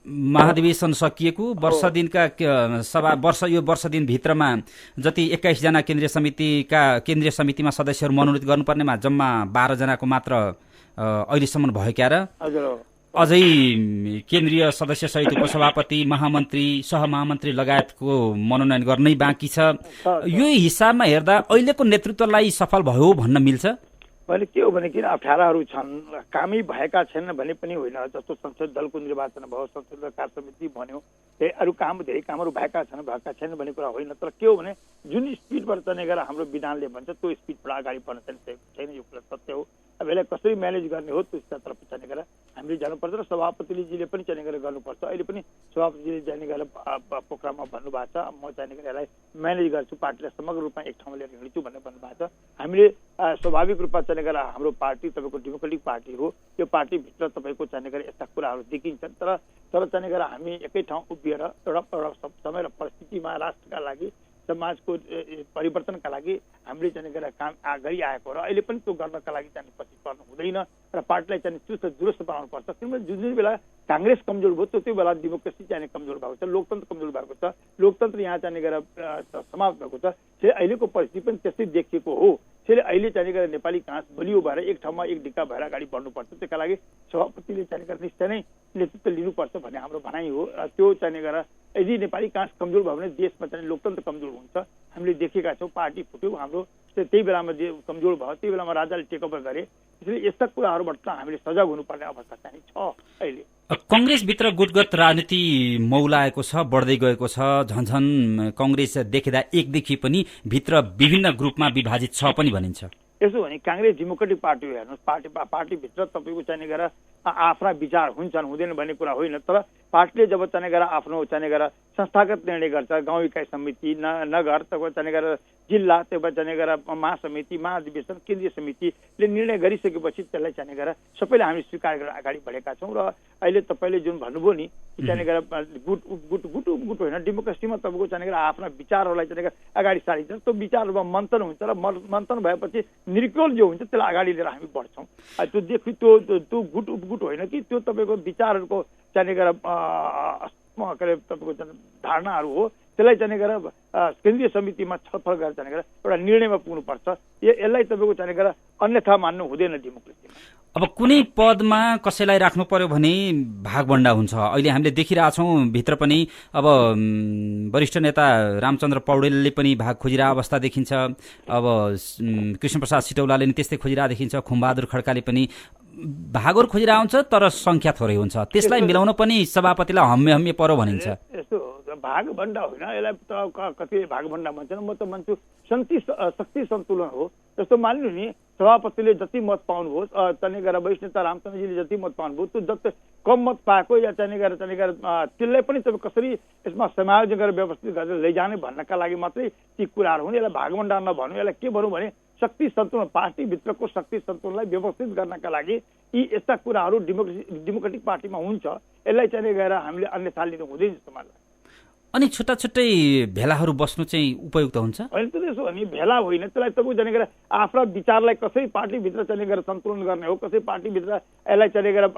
A: महाधिवेशन सकिएको। वर्ष दिनका यो वर्ष दिनभित्रमा जति 21 जना केन्द्रीय समितिमा सदस्यहरू मनोनित गर्नुपर्नेमा जम्मा 12 जनाको मात्र अहिलेसम्म भयो क्या र? अझै केन्द्रीय सदस्य सहित उपसभापति, महामन्त्री, सहमहामन्त्री लगायतको मनोनयन गर्नै बाँकी छ। यो हिसाबमा हेर्दा अहिलेको नेतृत्वलाई सफल भयो भन्न मिल्छ?
B: मैले के हो भने किन अप्ठ्याराहरू छन्, कामै भएका छैनन् भने पनि होइन। जस्तो संसद दलको निर्वाचन भयो, संसदीय कार्य समिति भन्यो, अरू धेरै कामहरू भएका छैनन् भन्ने कुरा होइन। तर के हो भने जुन स्पिडबाट चाहिँ गरेर हाम्रो विधानले भन्छ त्यो स्पिडबाट अगाडि बढ्न छैन, यो कुरा सत्य हो। अब यसलाई कसरी म्यानेज गर्ने हो त्यो तर्फ चाहिँ गरेर हामीले जानुपर्छ र सभापतिजीले पनि चाहिँ गरेर गर्नुपर्छ। अहिले पनि सभापतिजीले चाहिँ गरेर प्रोग्राममा भन्नुभएको छ, म चाहिँ गरेर यसलाई म्यानेज गर्छु, पार्टीलाई समग्र रूपमा एक ठाउँमा लिएर हिँड्छु भनेर भन्नुभएको छ। हामीले स्वाभाविक रूपमा चाहिँ गरेर हाम्रो पार्टी तपाईँको डेमोक्रेटिक पार्टी हो। यो पार्टीभित्र तपाईँको चाहिँ गरेर यस्ता कुराहरू देखिन्छन्, तर चाहिँ गरेर हामी एकै ठाउँ उभिएर एउटा समय र परिस्थितिमा राष्ट्रका लागि, समाजको परिवर्तनका लागि हामीले चाहिँ गरेर काम गरिआएको र अहिले पनि त्यो गर्नका लागि चाहिँ पछि पर्नु हुँदैन र पार्टीलाई चाहिँ चुस्त दुरुस्त बनाउनुपर्छ। किनभने जुन बेला काङ्ग्रेस कमजोर भयो त्यो बेला डेमोक्रेसी चाहिँ कमजोर भएको छ, लोकतन्त्र कमजोर भएको छ, लोकतन्त्र यहाँ चाहिँ गरेर समाप्त भएको छ। त्यसले अहिलेको परिस्थिति पनि त्यस्तै देखिएको हो। त्यसले अहिले चाहिँ गरेर नेपाली काङ्ग्रेस बलियो भएर एक ठाउँमा एक ढिक्का भएर अगाडि बढ्नुपर्छ। त्यसका लागि सभापतिले चाहिँ गरेर निश्चय नै नेतृत्व लिनुपर्छ भन्ने हाम्रो भनाइ हो। त्यो चाहिँ गरेर यदि नेपाली काङ्ग्रेस कमजोर भयो भने देशमा चाहिँ लोकतन्त्र कमजोर हुन्छ। हामीले देखेका छौँ, पार्टी फुट्यो हाम्रो, त्यही बेलामा जे कमजोर भयो त्यही बेलामा राजाले टेकओभर गरे। त्यसले यस्ता कुराहरूबाट हामीले सजग हुनुपर्ने अवस्था चाहिँ छ। अहिले
A: कङ्ग्रेसभित्र गुटगत राजनीति मौलाएको छ, बढ्दै गएको छ। झन्झन कङ्ग्रेस देखिँदा एकदेखि पनि भित्र विभिन्न ग्रुपमा विभाजित छ पनि भनिन्छ।
B: यसो भने काङ्ग्रेस डेमोक्रेटिक पार्टी हो। हेर्नुहोस्, पार्टीभित्र तपाईँको चाहिँ गरेर आफ्ना विचार हुन्छन् हुँदैन भन्ने कुरा होइन। तर पार्टीले जब चाहिँ गरेर आफ्नो चाहिँ गरेर संस्थागत निर्णय गर्छ, गाउँ इकाइ समिति, नगर, तपाईँ चाहिँ गरेर जिल्ला, तपाईँ चाहिँ गरेर महासमिति, महाधिवेशन, केन्द्रीय समितिले निर्णय गरिसकेपछि त्यसलाई चाहिँ गरेर सबैले हामी स्वीकार गरेर अगाडि बढेका छौँ। र अहिले तपाईँले जुन भन्नुभयो नि चाहिँ गरेर गुट होइन, डेमोक्रेसीमा तपाईँको चाहिँ गरेर आफ्ना विचारहरूलाई चाहिँ अगाडि सारिन्छ। त्यो विचारहरूमा मन्थन हुन्छ र मन्थन भएपछि निर्क्योल जो हुन्छ त्यसलाई अगाडि लिएर हामी बढ्छौँ। त्यो गुट होइन कि त्यो तपाईँको विचारहरूको चाहिँ गरेर तपाईँको धारणाहरू हो, त्यसलाई चाहिँ गरेर केन्द्रीय समितिमा छलफल गरेर चाहिँ गरेर एउटा निर्णयमा पुग्नुपर्छ। यसलाई तपाईँको चाहिँ गरेर अन्यथा मान्नु हुँदैन डेमोक्रेसीमा।
A: अब कुनै पदमा कसैलाई राख्नु पर्यो भने भागभण्डा हुन्छ। अहिले हामीले देखिरहेछौँ भित्र पनि अब वरिष्ठ नेता रामचन्द्र पौडेलले पनि भाग खोजिरहेको अवस्था देखिन्छ। अब कृष्णप्रसाद सिटौलाले नि त्यस्तै खोजिरहेको देखिन्छ। खुमबहादुर खड्काले पनि भागहरू खोजिरहेको हुन्छ, तर सङ्ख्या थोरै हुन्छ। त्यसलाई मिलाउन पनि सभापतिलाई हम्मे पर्यो भनिन्छ।
B: यस्तो भागभण्डा होइन, यसलाई कति भागभण्डा भन्छन्, म त भन्छु शक्ति सन्तुलन हो। जस्तो मान्नु नि सभापतिले जति मत पाउनुभयो चाहिँ गरेर वरिष्ठ नेता रामचन्द्रजीले जति मत पाउनुभयो त्यो जति कम मत पाएको या चाहिँ गरेर त्यसलाई पनि तपाईँ कसरी यसमा समायोजन गरेर व्यवस्थित गरेर लैजाने भन्नका लागि मात्रै ती कुराहरू हुन्। यसलाई भागभण्डा नभनौँ, यसलाई के भनौँ भने शक्ति सन्तुलन, पार्टीभित्रको शक्ति सन्तुलनलाई व्यवस्थित गर्नका लागि यी यस्ता कुराहरू डेमोक्रेटिक पार्टीमा हुन्छ। यसलाई चाहिँ गएर हामीले अन्यथा लिनु हुँदैन जस्तो मलाई।
A: अनि छुट्टा छुट्टै भेलाहरू बस्नु चाहिँ उपयुक्त हुन्छ
B: होइन? त्यसो भने भेला होइन, त्यसलाई तपाईँ चाहिँ गरेर आफ्ना विचारलाई कसरी पार्टीभित्र चाहिँ गरेर सन्तुलन गर्ने हो, कसरी पार्टीभित्र यसलाई चाहिँ गरेर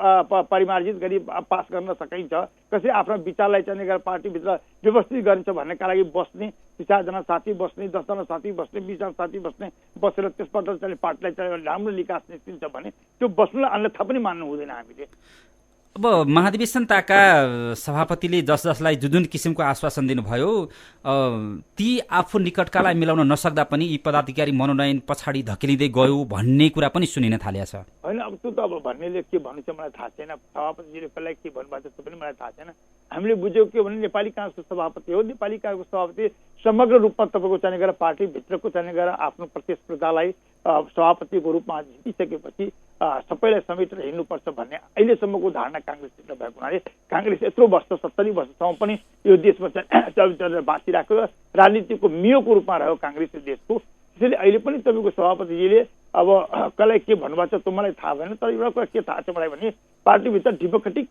B: परिमार्जित गरी पास गर्न सकिन्छ, कसरी आफ्ना विचारलाई चाहिँ गरेर पार्टीभित्र व्यवस्थित गरिन्छ भन्नेका लागि बस्ने 4जना साथी बस्ने, 10जना साथी बस्ने, 20जना साथी बस्ने, बसेर त्यसबाट चाहिँ पार्टीलाई चाहिँ राम्रो निकास निस्किन्छ भने त्यो बस्नुलाई अन्यथा पनि मान्नु हुँदैन हामीले।
A: अब महाधिवेशनताका सभापतिले जसलाई जुन किसिमको आश्वासन दिनुभयो ती आफू निकटकालाई मिलाउन नसक्दा पनि यी पदाधिकारी मनोनयन पछाडि धकेलिँदै गयो भन्ने कुरा पनि सुनिन थालेको छ।
B: होइन, अब त्यो त अब भन्नेले के भन्नु चाहिँ मलाई थाहा छैन, सभापतिजीले कसलाई के भन्नुभएको छ त्यो पनि मलाई थाहा छैन। हामीले बुझ्यौँ के भने नेपाली काङ्ग्रेसको सभापति हो, नेपाली काङ्ग्रेसको सभापति समग्र रूपमा तपाईँको चाहिँ गरेर पार्टीभित्रको चाहिँ गरेर आफ्नो प्रतिस्पर्धालाई सभापतिको रूपमा जितिसकेपछि सबैलाई समेटेर हिँड्नुपर्छ भन्ने अहिलेसम्मको धारणा काङ्ग्रेसभित्र भएको हुनाले काङ्ग्रेस यत्रो वर्ष 70 वर्षसम्म पनि यो देशमा चाहिँ बाँचिरहेको राजनीतिको मियोको रूपमा रह्यो काङ्ग्रेस देशको। त्यसैले अहिले पनि तपाईँको सभापतिजीले अब कसलाई के भन्नुभएको छ त्यो मलाई थाहा भएन, तर एउटा कुरा के थाहा छ मलाई भने पार्टीभित्र डेमोक्रेटिक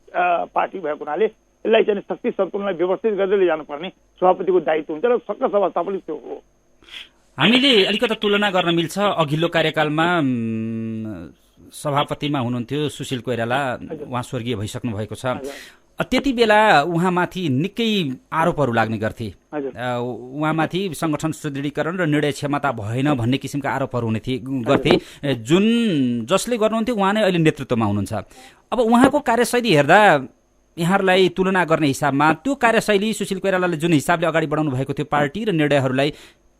B: पार्टी भएको हुनाले यसलाई चाहिँ शक्ति सन्तुलनलाई व्यवस्थित गर्दै लैजानुपर्ने सभापतिको दायित्व हुन्छ र सकस अवस्था पनि त्यो हो।
A: हामीले अलिकति तुलना गर्न मिल्छ, अघिल्लो कार्यकालमा सभापतिमा हुनुहुन्थ्यो सुशील कोइराला, उहाँ स्वर्गीय भइसक्नु भएको छ। त्यति बेला उहाँमाथि निकै आरोपहरू लाग्ने गर्थे। उहाँमाथि संगठन सुदृढीकरण र निर्णय क्षमता भएन भन्ने किसिमका आरोपहरू हुने गर्थे, जसले गर्नुहुन्थ्यो उहाँ नै अहिले नेतृत्वमा हुनुहुन्छ। अब उहाँको कार्यशैली हेर्दा यहाँहरूलाई तुलना गर्ने हिसाबमा त्यो कार्यशैली सुशील कोइरालाले जुन हिसाबले अगाडि बढाउनु भएको थियो पार्टी र निर्णयहरूलाई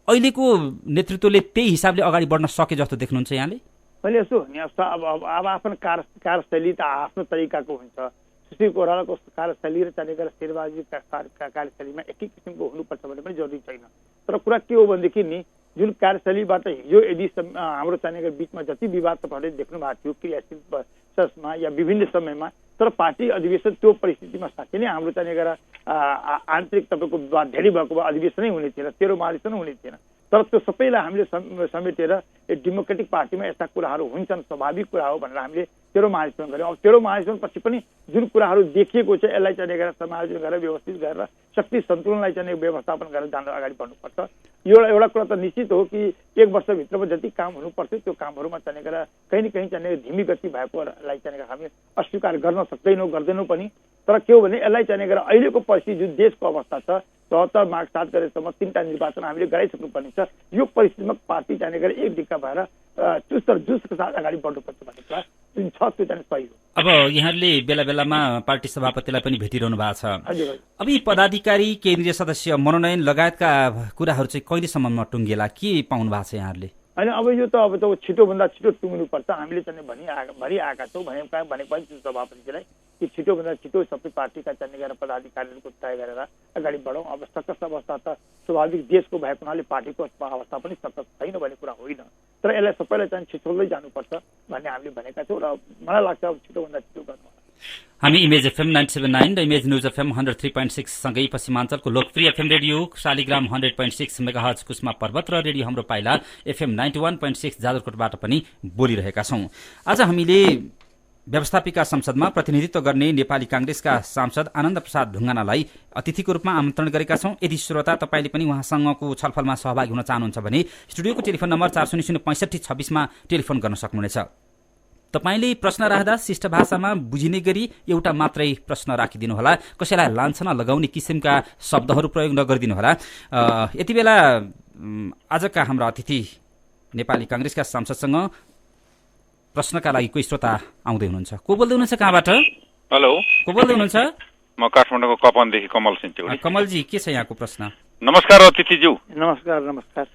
A: अहिलेको नेतृत्वले त्यही हिसाबले अगाडि बढ्न सके जस्तो देख्नुहुन्छ यहाँले?
B: मैले यस्तो अब आफ्नो कार्यशैली त आफ्नो तरिकाको हुन्छ। सुशील कोइरालाको कार्यशैली र चाहिँ शेरबहादुरजीका कार्यशैलीमा एकै किसिमको हुनुपर्छ भन्ने पनि जरुरी छैन। तर कुरा के हो भनेदेखि नि जुन कार्यशैलीबाट हिजो यदि हाम्रो चाहिँ बिचमा जति विवाद तपाईँहरूले देख्नु भएको थियो क्रियाशीलमा या विभिन्न समयमा, तर पार्टी अधिवेशन त्यो परिस्थितिमा साँच्चै नै हाम्रो चाहिँ आन्तरिक तपाईँको विवाद धेरै भएको भए अधिवेशनै हुने थिएन, 13 महाधिवेशन हुने थिएन। तर त्यो सबैलाई हामीले समेटेर डेमोक्रेटिक पार्टीमा यस्ता कुराहरू हुन्छन्, स्वाभाविक कुरा हो भनेर हामीले 13 महाधिवेशन गऱ्यौँ। अब 13 महाधिवेशन पछि पनि जुन कुराहरू देखिएको छ यसलाई चाहिँ गरेर समायोजन गरेर व्यवस्थित गरेर शक्ति सन्तुलनलाई चाहिँ व्यवस्थापन गरेर जान अगाडि बढ्नुपर्छ। एउटा कुरा त निश्चित हो कि 1 वर्षभित्रमा जति काम हुनुपर्छ त्यो कामहरूमा चाहिँ गरेर कहीँ न कहीँ चाहिँ धीमी गति भएकोलाई चाहिँ हामी अस्वीकार गर्न सक्दैनौँ, गर्दैनौँ पनि। तर के हो भने यसलाई चाहिँ गरेर अहिलेको परिस्थिति जुन देशको अवस्था छ 74 मार्च 7 गरेसम्म 3टा निर्वाचन हामीले गराइसक्नुपर्ने छ। यो परिस्थितिमा पार्टी चाहिँ गरेर एक ढिक्का भएर चुस्त जुसको साथ अगाडि बढ्नुपर्छ भन्ने कुरा जुन छ त्यो चाहिँ सही हो।
A: अब यहाँहरूले बेला बेलामा पार्टी सभापतिलाई पनि भेटिरहनु भएको छ। अब यी पदाधिकारी, केन्द्रीय सदस्य मनोनयन लगायतका कुराहरू चाहिँ कहिलेसम्ममा टुङ्गेला, के पाउनु भएको छ यहाँहरूले?
B: होइन, अब यो त छिटोभन्दा छिटो टुङ्गिनुपर्छ। हामीले चाहिँ भनिआएका छौँ भनेको सभापतिजीलाई कि छिटोभन्दा छिटो सबै पार्टीका चाहिँ पदाधिकारीहरूको तय गरेर अगाडि बढौँ। अब सकस अवस्था त स्वाभाविक देशको भएको हुनाले पार्टीको अवस्था पनि सकस छैन भन्ने कुरा होइन, तर यसलाई सबैलाई चाहिँ छिटोल्दै जानुपर्छ भन्ने हामीले भनेका छौँ र मलाई लाग्छ अब छिटोभन्दा छिटो गर्नु।
A: हामी इमेज एफएम 97.9 र इमेज न्यूज एफएम 103.6 सँगै पश्चिमाञ्चलको लोकप्रिय FM radio Shaligram 100.6 megahertz Kusma पर्वत र रेडियो हाम्रो पाइला एफएम 91.6 जाजरकोटबाट पनि बोलिरहेका छौं। आज हामीले व्यवस्थापिका संसदमा प्रतिनिधित्व गर्ने नेपाली कांग्रेसका सांसद आनन्द प्रसाद ढुङ्गानालाई अतिथिको रूपमा आमन्त्रण गरेका छौं। यदि श्रोता तपाईले पनि उहाँसँगको छलफलमा सहभागी हुन चाहनुहुन्छ भने स्टुडियोको टेलिफोन नम्बर 4006526 मा टेलिफोन गर्न सक्नुहुनेछ। तपाईले प्रश्न राख्दा शिष्ट भाषामा बुझिने गरी एउटा मात्रै प्रश्न राखिदिनु होला, कसैलाई लान्छना लगाउने किसिमका शब्दहरू प्रयोग नगरिदिनु होला। यति बेला आजका हाम्रा अतिथि नेपाली कांग्रेसका सांसदसँग प्रश्नका लागि कोही श्रोता आउँदै हुनुहुन्छ। को बोल्दै हुनुहुन्छ, कहाँबाट?
C: हेलो,
A: को बोल्दै हुनुहुन्छ?
C: म काठमाडौँको कपनदेखि कमल सिंह।
A: कमलजी, के छ यहाँको प्रश्न?
C: नमस्कार अतिथिज्यू।
B: नमस्कार नमस्कार।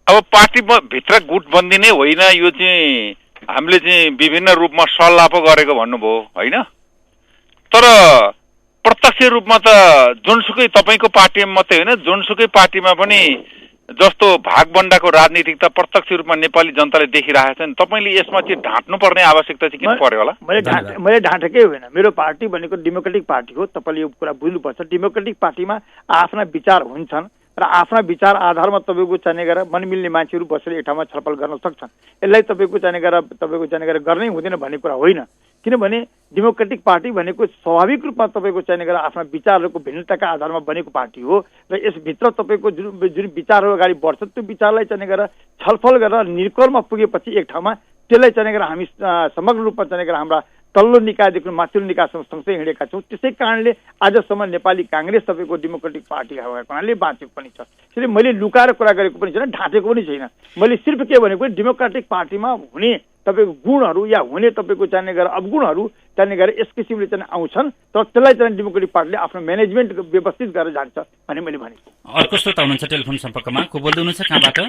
C: अब पार्टी भित्र गुटबन्दी नै होइन, यो चाहिँ हामीले चाहिँ विभिन्न रूपमा सल्लाह पो गरेको भन्नुभयो होइन, तर प्रत्यक्ष रूपमा त जुनसुकै तपाईँको पार्टीमा मात्रै होइन, जुनसुकै पार्टीमा पनि जस्तो भागबण्डाको राजनीतिक त प्रत्यक्ष रूपमा नेपाली जनताले देखिरहेको छ नि। तपाईँले यसमा चाहिँ ढाँट्नुपर्ने आवश्यकता चाहिँ किन पर्यो होला?
B: मैले ढाँटेकै होइन। मेरो पार्टी भनेको डेमोक्रेटिक पार्टी हो। तपाईँले यो कुरा बुझ्नुपर्छ। डेमोक्रेटिक पार्टीमा आफ्ना विचार हुन्छन् र आफ्ना विचार आधारमा तपाईँको चाहिने गरेर मनमिल्ने मान्छेहरू बसेर एक ठाउँमा छलफल गर्न सक्छन्। यसलाई तपाईँको चाहिने गरेर गर्नै हुँदैन भन्ने कुरा होइन। किनभने डेमोक्रेटिक पार्टी भनेको स्वाभाविक रूपमा तपाईँको चाहिने गरेर आफ्ना विचारहरूको भिन्नताका आधारमा बनेको पार्टी हो र यसभित्र तपाईँको जुन विचारहरू अगाडि बढ्छ त्यो विचारलाई चाहिने गरेर छलफल गरेर निर्कलमा पुगेपछि एक ठाउँमा त्यसलाई चाहिने गरेर हामी समग्र रूपमा चाहिने गरेर हाम्रा तल्लो निकायदेखि माथिल्लो निकायसम्म सँगसँगै हिँडेका छौँ। त्यसै कारणले आजसम्म नेपाली कांग्रेस तपाईँको डेमोक्रेटिक पार्टी भएको हुनाले बाँचेको पनि छ। त्यसैले मैले लुकाएर कुरा गरेको पनि छैन, ढाँटेको पनि छैन। मैले सिर्फ के भनेको डेमोक्रेटिक पार्टीमा हुने तपाईँको गुणहरू या हुने तपाईँको चाहिने गरेर अवगुणहरू चाहिने गरेर यस किसिमले चाहिँ आउँछन्, तर त्यसलाई चाहिँ डेमोक्रेटिक पार्टीले आफ्नो म्यानेजमेन्ट व्यवस्थित गरेर जान्छ भन्ने मैले भनेको।
A: अर्को श्रोता हुनुहुन्छ टेलिफोन सम्पर्कमा, को बोल्दै हुनुहुन्छ, कहाँबाट?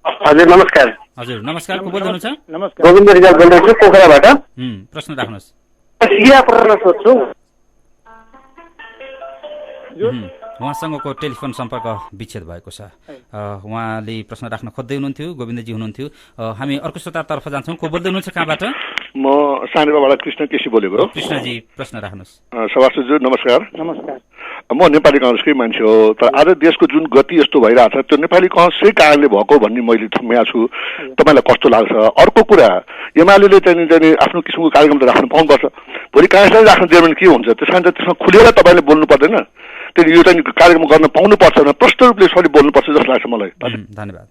D: हजुर नमस्कार।
A: हजुर नमस्कार, को बोल्दै हुनुहुन्छ?
B: नमस्कार,
D: गोविन्द रिजाल बोल्दैछु पोखराबाट।
A: प्रश्न राख्नुहोस्।
D: सिया प्रश्न सोध्छु।
A: उहाँसँगको टेलिफोन सम्पर्क विच्छेद भएको छ। उहाँले प्रश्न राख्न खोज्दै हुनुहुन्थ्यो, गोविन्दजी हुनुहुन्थ्यो। हामी अर्को श्रोतातर्फ जान्छौँ। को बोल्दै हुनुहुन्छ, कहाँबाट?
E: म सानेपाबाट कृष्ण केसी बोलेको।
A: कृष्णजी, प्रश्न राख्नुहोस्।
E: सभासदज्यू नमस्कार।
B: नमस्कार।
E: म नेपाली कांग्रेसकै मान्छे हो, तर आज देशको जुन गति यस्तो भइरहेछ त्यो नेपाली कांग्रेसकै कारणले भएको भन्ने मैले ठम्मेको छु। तपाईँलाई कस्तो लाग्छ? अर्को कुरा, एमाले चाहिँ आफ्नो किसिमको कार्यक्रम त राख्नु पाउनुपर्छ। भोलि कांग्रेसलाई राख्नु दियो भने के हुन्छ? त्यस कारण त्यसमा खुलेर तपाईँले बोल्नु पर्दैन, त्यो यो चाहिँ कार्यक्रम गर्न पाउनुपर्छ, प्रष्ट रूपले यसरी बोल्नुपर्छ जस्तो लाग्छ मलाई।
A: धन्यवाद।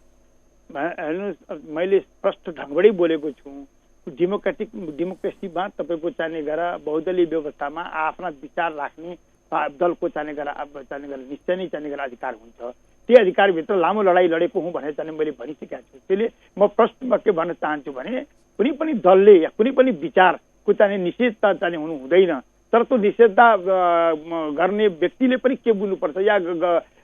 B: हेर्नुहोस्, मैले स्पष्ट ढङ्गबाटै बोलेको छु। डेमोक्रेसीमा तपाईँको चाहिने गरेर बहुदलीय व्यवस्थामा आफ्ना विचार राख्ने दलको चाहिने गरेर निश्चय नै चाहिने गरेर अधिकार हुन्छ। त्यो अधिकारभित्र लामो लडाइँ लडेको हुँ भनेर चाहिँ मैले भनिसकेको छु। त्यसले म प्रश्नमा के भन्न चाहन्छु भने कुनै पनि दलले या कुनै पनि विचारको चाहिँ निषेधता चाहिँ हुनु हुँदैन, तर त्यो निषेधता गर्ने व्यक्तिले पनि के बुझ्नुपर्छ या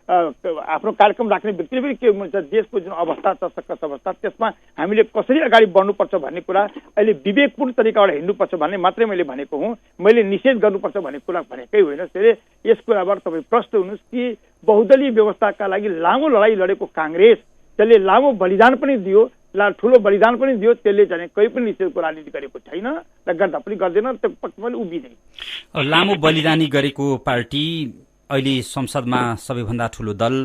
B: आफ्नो कार्यक्रम राख्ने व्यक्तिले पनि के बुझ्छ, देशको जुन अवस्था छ सकस अवस्था त्यसमा हामीले कसरी अगाडि बढ्नुपर्छ भन्ने कुरा अहिले विवेकपूर्ण तरिकाबाट हिँड्नुपर्छ भन्ने मात्रै मैले भनेको हुँ। मैले निषेध गर्नुपर्छ भन्ने कुरा भनेकै होइन। त्यसले यस कुराबाट तपाईँ प्रश्न हुनुहोस् कि बहुदलीय व्यवस्थाका लागि लामो लडाइँ लडेको कांग्रेस त्यसले लामो बलिदान पनि दियो, ठुलो बलिदान पनि दियो, त्यसले चाहिँ कहीँ पनि निषेधको राजनीति गरेको छैन र गर्दा पनि गर्दैन, त्यो पक्षमा उभिँदैन।
A: लामो बलिदानी गरेको पार्टी अहिले संसदमा सबैभन्दा ठुलो दल,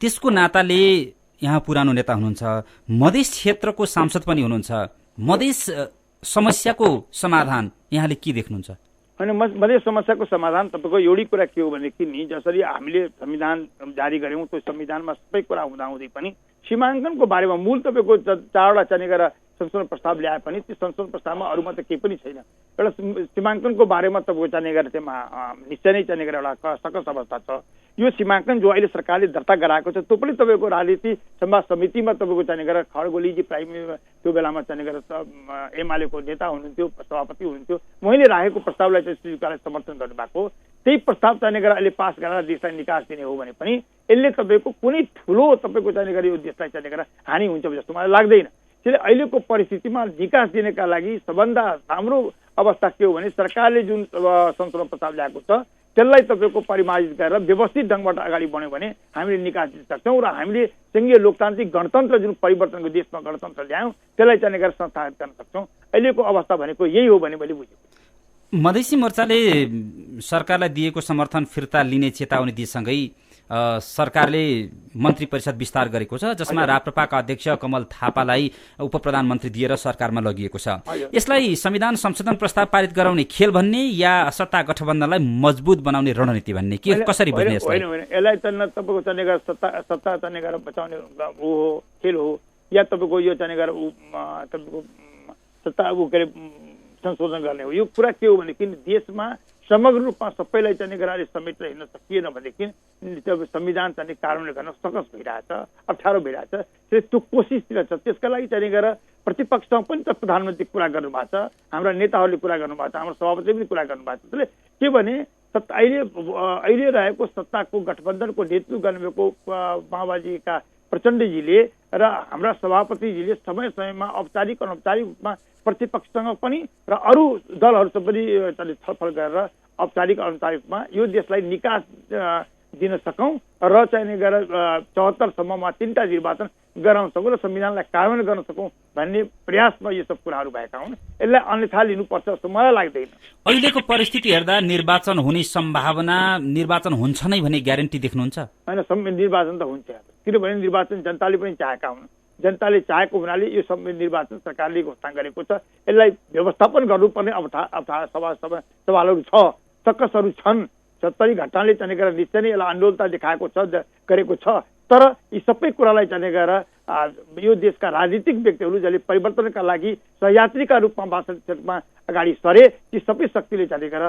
A: त्यसको नाताले यहाँ पुरानो नेता हुनुहुन्छ, मधेस क्षेत्रको सांसद पनि हुनुहुन्छ। मधेस समस्याको समाधान यहाँले के देख्नुहुन्छ?
B: होइन, मधेस समस्याको समाधान तपाईँको एउटै कुरा के हो भनेदेखि नि, जसरी हामीले संविधान जारी गऱ्यौँ त्यो संविधानमा सबै कुरा हुँदाहुँदै पनि सीमाङ्कनको बारेमा मूल तपाईँको 4वटा चाहिने गरेर संशोधन प्रस्ताव ल्याए पनि त्यो संशोधन प्रस्तावमा अरूमा त केही पनि छैन। एउटा सीमाङ्कनको बारेमा तपाईँको चाहिने गरेर त्यसमा निश्चय नै चाहिने गरेर एउटा सकस अवस्था छ। यो सीमाङ्कन जो अहिले सरकारले दर्ता गराएको छ त्यो पनि तपाईँको राजनीति संवाद समितिमा तपाईँको चाहिने गरेर खड्गोलीजी त्यो बेलामा चाहिने गरेर एमालेको नेता हुनुहुन्थ्यो, सभापति हुनुहुन्थ्यो, उहाँले राखेको प्रस्तावलाई चाहिँ स्वीकारले समर्थन गर्नुभएको। त्यही प्रस्ताव चाहिने गरेर अहिले पास गरेर देशलाई निकास दिने हो भने पनि यसले तपाईँको कुनै ठुलो तपाईँको चाहिने गरेर यो देशलाई चाहिने गरेर हानि हुन्छ जस्तो मलाई लाग्दैन। त्यसले अहिलेको परिस्थितिमा निकास दिनका लागि सबभन्दा राम्रो अवस्था के हो भने सरकारले जुन संशोधन प्रस्ताव ल्याएको छ त्यसलाई तपाईँको परिमार्जित गरेर व्यवस्थित ढङ्गबाट अगाडि बढ्यो भने हामीले निकास दिन सक्छौँ र हामीले संघीय लोकतान्त्रिक गणतन्त्र जुन परिवर्तनको देशमा गणतन्त्र ल्यायौँ त्यसलाई चाहिँ गरेर संस्थागत गर्न सक्छौँ। अहिलेको अवस्था भनेको यही हो भने मैले बुझेँ।
A: मधेसी मोर्चाले सरकारलाई दिएको समर्थन फिर्ता लिने चेतावनी दिएसँगै सरकारले मन्त्री परिषद विस्तार गरेको छ, जसमा राप्रपाका अध्यक्ष कमल थापालाई उपप्रधानमन्त्री दिएर सरकारमा लगिएको छ। यसलाई संविधान संशोधन प्रस्ताव पारित गराउने खेल भन्ने या सत्ता गठबन्धनलाई मजबुत बनाउने रणनीति भन्ने के कसरी बुझ्ने?
B: यसलाई तपाईँको चाहिने गरेर सत्ता चाहिने गरेर बचाउने हो खेल हो या तपाईँको यो चाहिने गरेर तपाईँको सत्ता के अरे संशोधन गर्ने हो। यो कुरा के हो भनेदेखि देशमा समग्र रूपमा सबैलाई चाहिँ गराएर समेटेर हिँड्न सकिएन भनेदेखि संविधान चाहिँ कार्यान्वयन गर्न सकस भइरहेछ, अप्ठ्यारो भइरहेछ। त्यो कोसिसतिर छ। त्यसका लागि चाहिँ गएर प्रतिपक्षसँग पनि त प्रधानमन्त्री कुरा गर्नुभएको छ, हाम्रा नेताहरूले कुरा गर्नुभएको छ, हाम्रो सभापतिले पनि कुरा गर्नुभएको छ। त्यसले के भने अहिले रहेको सत्ताको गठबन्धनको नेतृत्व गर्नुभएको माओवादीका प्रचण्डजीले र हाम्रा सभापतिजीले समय समयमा औपचारिक अनौपचारिक रूपमा प्रतिपक्षसँग पनि र अरू दलहरूसँग पनि छलफल गरेर औपचारिक अनौपचारिकमा यो देशलाई निकास दिन सकौँ र चाहिँ गएर 74 सम्ममा 3टा निर्वाचन गराउन सकौँ र संविधानलाई कार्यान्वयन गर्न सकौँ भन्ने प्रयासमा यो सब कुराहरू भएका हुन्। यसलाई अन्यथा लिनुपर्छ जस्तो मलाई लाग्दैन।
A: अहिलेको परिस्थिति हेर्दा निर्वाचन हुने सम्भावना, निर्वाचन हुन्छ नै भन्ने ग्यारेन्टी देख्नुहुन्छ?
B: होइन, निर्वाचन त हुन्छ, किनभने निर्वाचन जनताले पनि चाहेका हुन्। जनताले चाहेको हुनाले यो निर्वाचन सरकारले घोषणा गरेको छ। यसलाई व्यवस्थापन गर्नुपर्ने सवालहरू छ, सकसहरू छन्। 70 घटनाले चाहिँ गएर निश्चय नै यसलाई आन्दोलनता देखाएको छ, गरेको छ। तर यी सबै कुरालाई चाहिँ गएर यो देशका राजनीतिक व्यक्तिहरू जसले परिवर्तनका लागि सहयात्रीका रूपमा वास्तविकमा अगाडि सरे, ती सबै शक्तिले चाहिँ गएर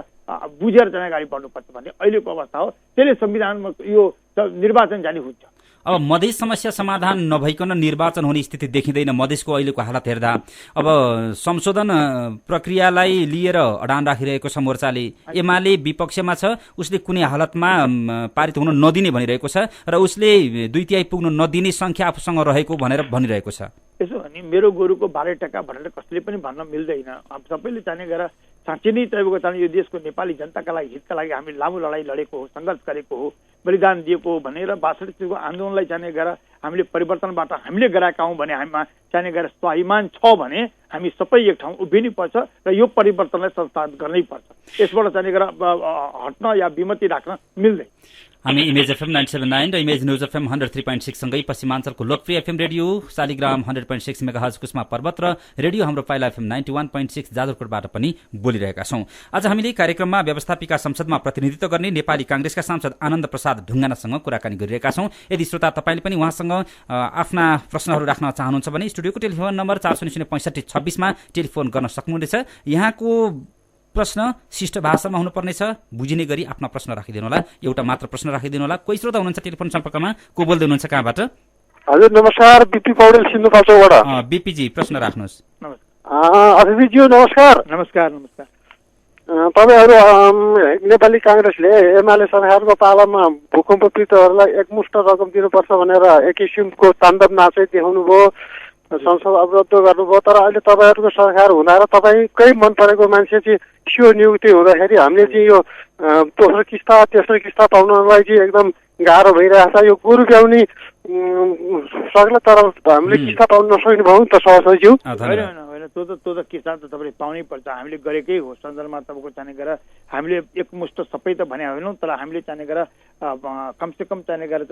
B: बुझेर चाहिँ अगाडि बढ्नुपर्छ भन्ने अहिलेको अवस्था हो। त्यसले संविधानमा यो निर्वाचन जाने हुन्छ।
A: अब मधेस समस्या समाधान नभइकन निर्वाचन हुने स्थिति देखिँदैन मधेसको अहिलेको हालत हेर्दा। अब संशोधन प्रक्रियालाई लिएर अडान राखिरहेको छ मोर्चाले। एमाले विपक्षमा छ, उसले कुनै हालतमा पारित हुन नदिने भनिरहेको छ र उसले 2/3 पुग्न नदिने संख्या आफूसँग रहेको भनेर भनिरहेको छ।
B: यसो भने मेरो गोरुको 12 टका भनेर कसले पनि भन्न मिल्दैन। अब सबैले चाहिँ गएर साँच्चै नै तपाईँको चाहिँ यो देशको नेपाली जनताका लागि हितका लागि हामी लामो लडाइँ लडेको हो, सङ्घर्ष गरेको हो, बलिदान दिएको हो भनेर 62को आन्दोलनलाई चाहिँ गएर हामीले परिवर्तनबाट हामीले गराएका हौँ भने हामीमा चाहिँ गएर स्वाभिमान छ भने हामी सबै एक ठाउँ उभिनै पर्छ र यो परिवर्तनलाई संस्थागत गर्नै पर्छ। यसबाट चाहिँ गएर हट्न या विमति राख्न मिल्दैन।
A: हामी इमेज एफएम 97.9 र इमेज न्यूज एफएम 103.6 सँगै पश्चिमाञ्चलको लोकप्रिय FM radio Shaligram 100.6 megahertz Kusma पर्वत र रेडियो हाम्रो पाइला एफएम 91.6 जाजरकोटबाट पनि बोलिरहेका छौं। आज हामीले कार्यक्रममा व्यवस्थापिका संसदमा प्रतिनिधित्व गर्ने नेपाली कांग्रेसका सांसद आनन्द प्रसाद ढुङ्गानासँग कुराकानी गरिरहेका छौं। यदि श्रोता तपाईले पनि उहाँसँग आफ्ना प्रश्नहरू राख्न चाहनुहुन्छ भने स्टुडियोको टेलिफोन नम्बर 4006526 मा टेलिफोन गर्न सक्नुहुनेछ। यहाँको प्रश्न शिष्ट भाषामा हुनुपर्नेछ, बुझिने गरी आफ्ना प्रश्न राखिदिनु होला। एउटा मात्र प्रश्न राखिदिनु होला। कोही श्रोता हुनुहुन्छ टेलिफोन सम्पर्कमा? को बोल्दै हुनुहुन्छ, कहाँबाट?
D: हजुर नमस्कार, बिपी पौडेल सिन्धुपाल्चोकबाट।
A: बिपीजी प्रश्न राख्नुहोस्।
D: अतिथिज्यू नमस्कार।
B: नमस्कार। नमस्कार।
D: तपाईहरु नेपाली कांग्रेसले एमाले सरकारको पालामा भूकम्प पीडितहरूलाई एकमुष्ट रकम दिनुपर्छ भनेर एक किसिमको ताण्डव नाचै देखाउनु भयो, संसद अवरुद्ध गर्नुभयो। तर अहिले तपाईहरुको सरकार हुँदा र तपाईकै मन परेको मान्छे चाहिँ सियो नियुक्ति हुँदाखेरि हामीले चाहिँ यो दोस्रो किस्ता तेस्रो किस्ता पाउनलाई चाहिँ एकदम गाह्रो भइरहेछ। यो गोरु ब्याउने सक्ला तर हामीले किस्ता पाउन नसक्ने भयौँ त सहजज्यू।
B: होइन त्यो त किस्ता त तपाईँले पाउनै पर्छ। हामीले गरेकै हो सन्दर्भमा तपाईँको चाहिने गरेर हामीले एकमुष्ट सबै त भने होइनौँ, तर हामीले चाहिने गरेर कमसेकम चाहिने गरेर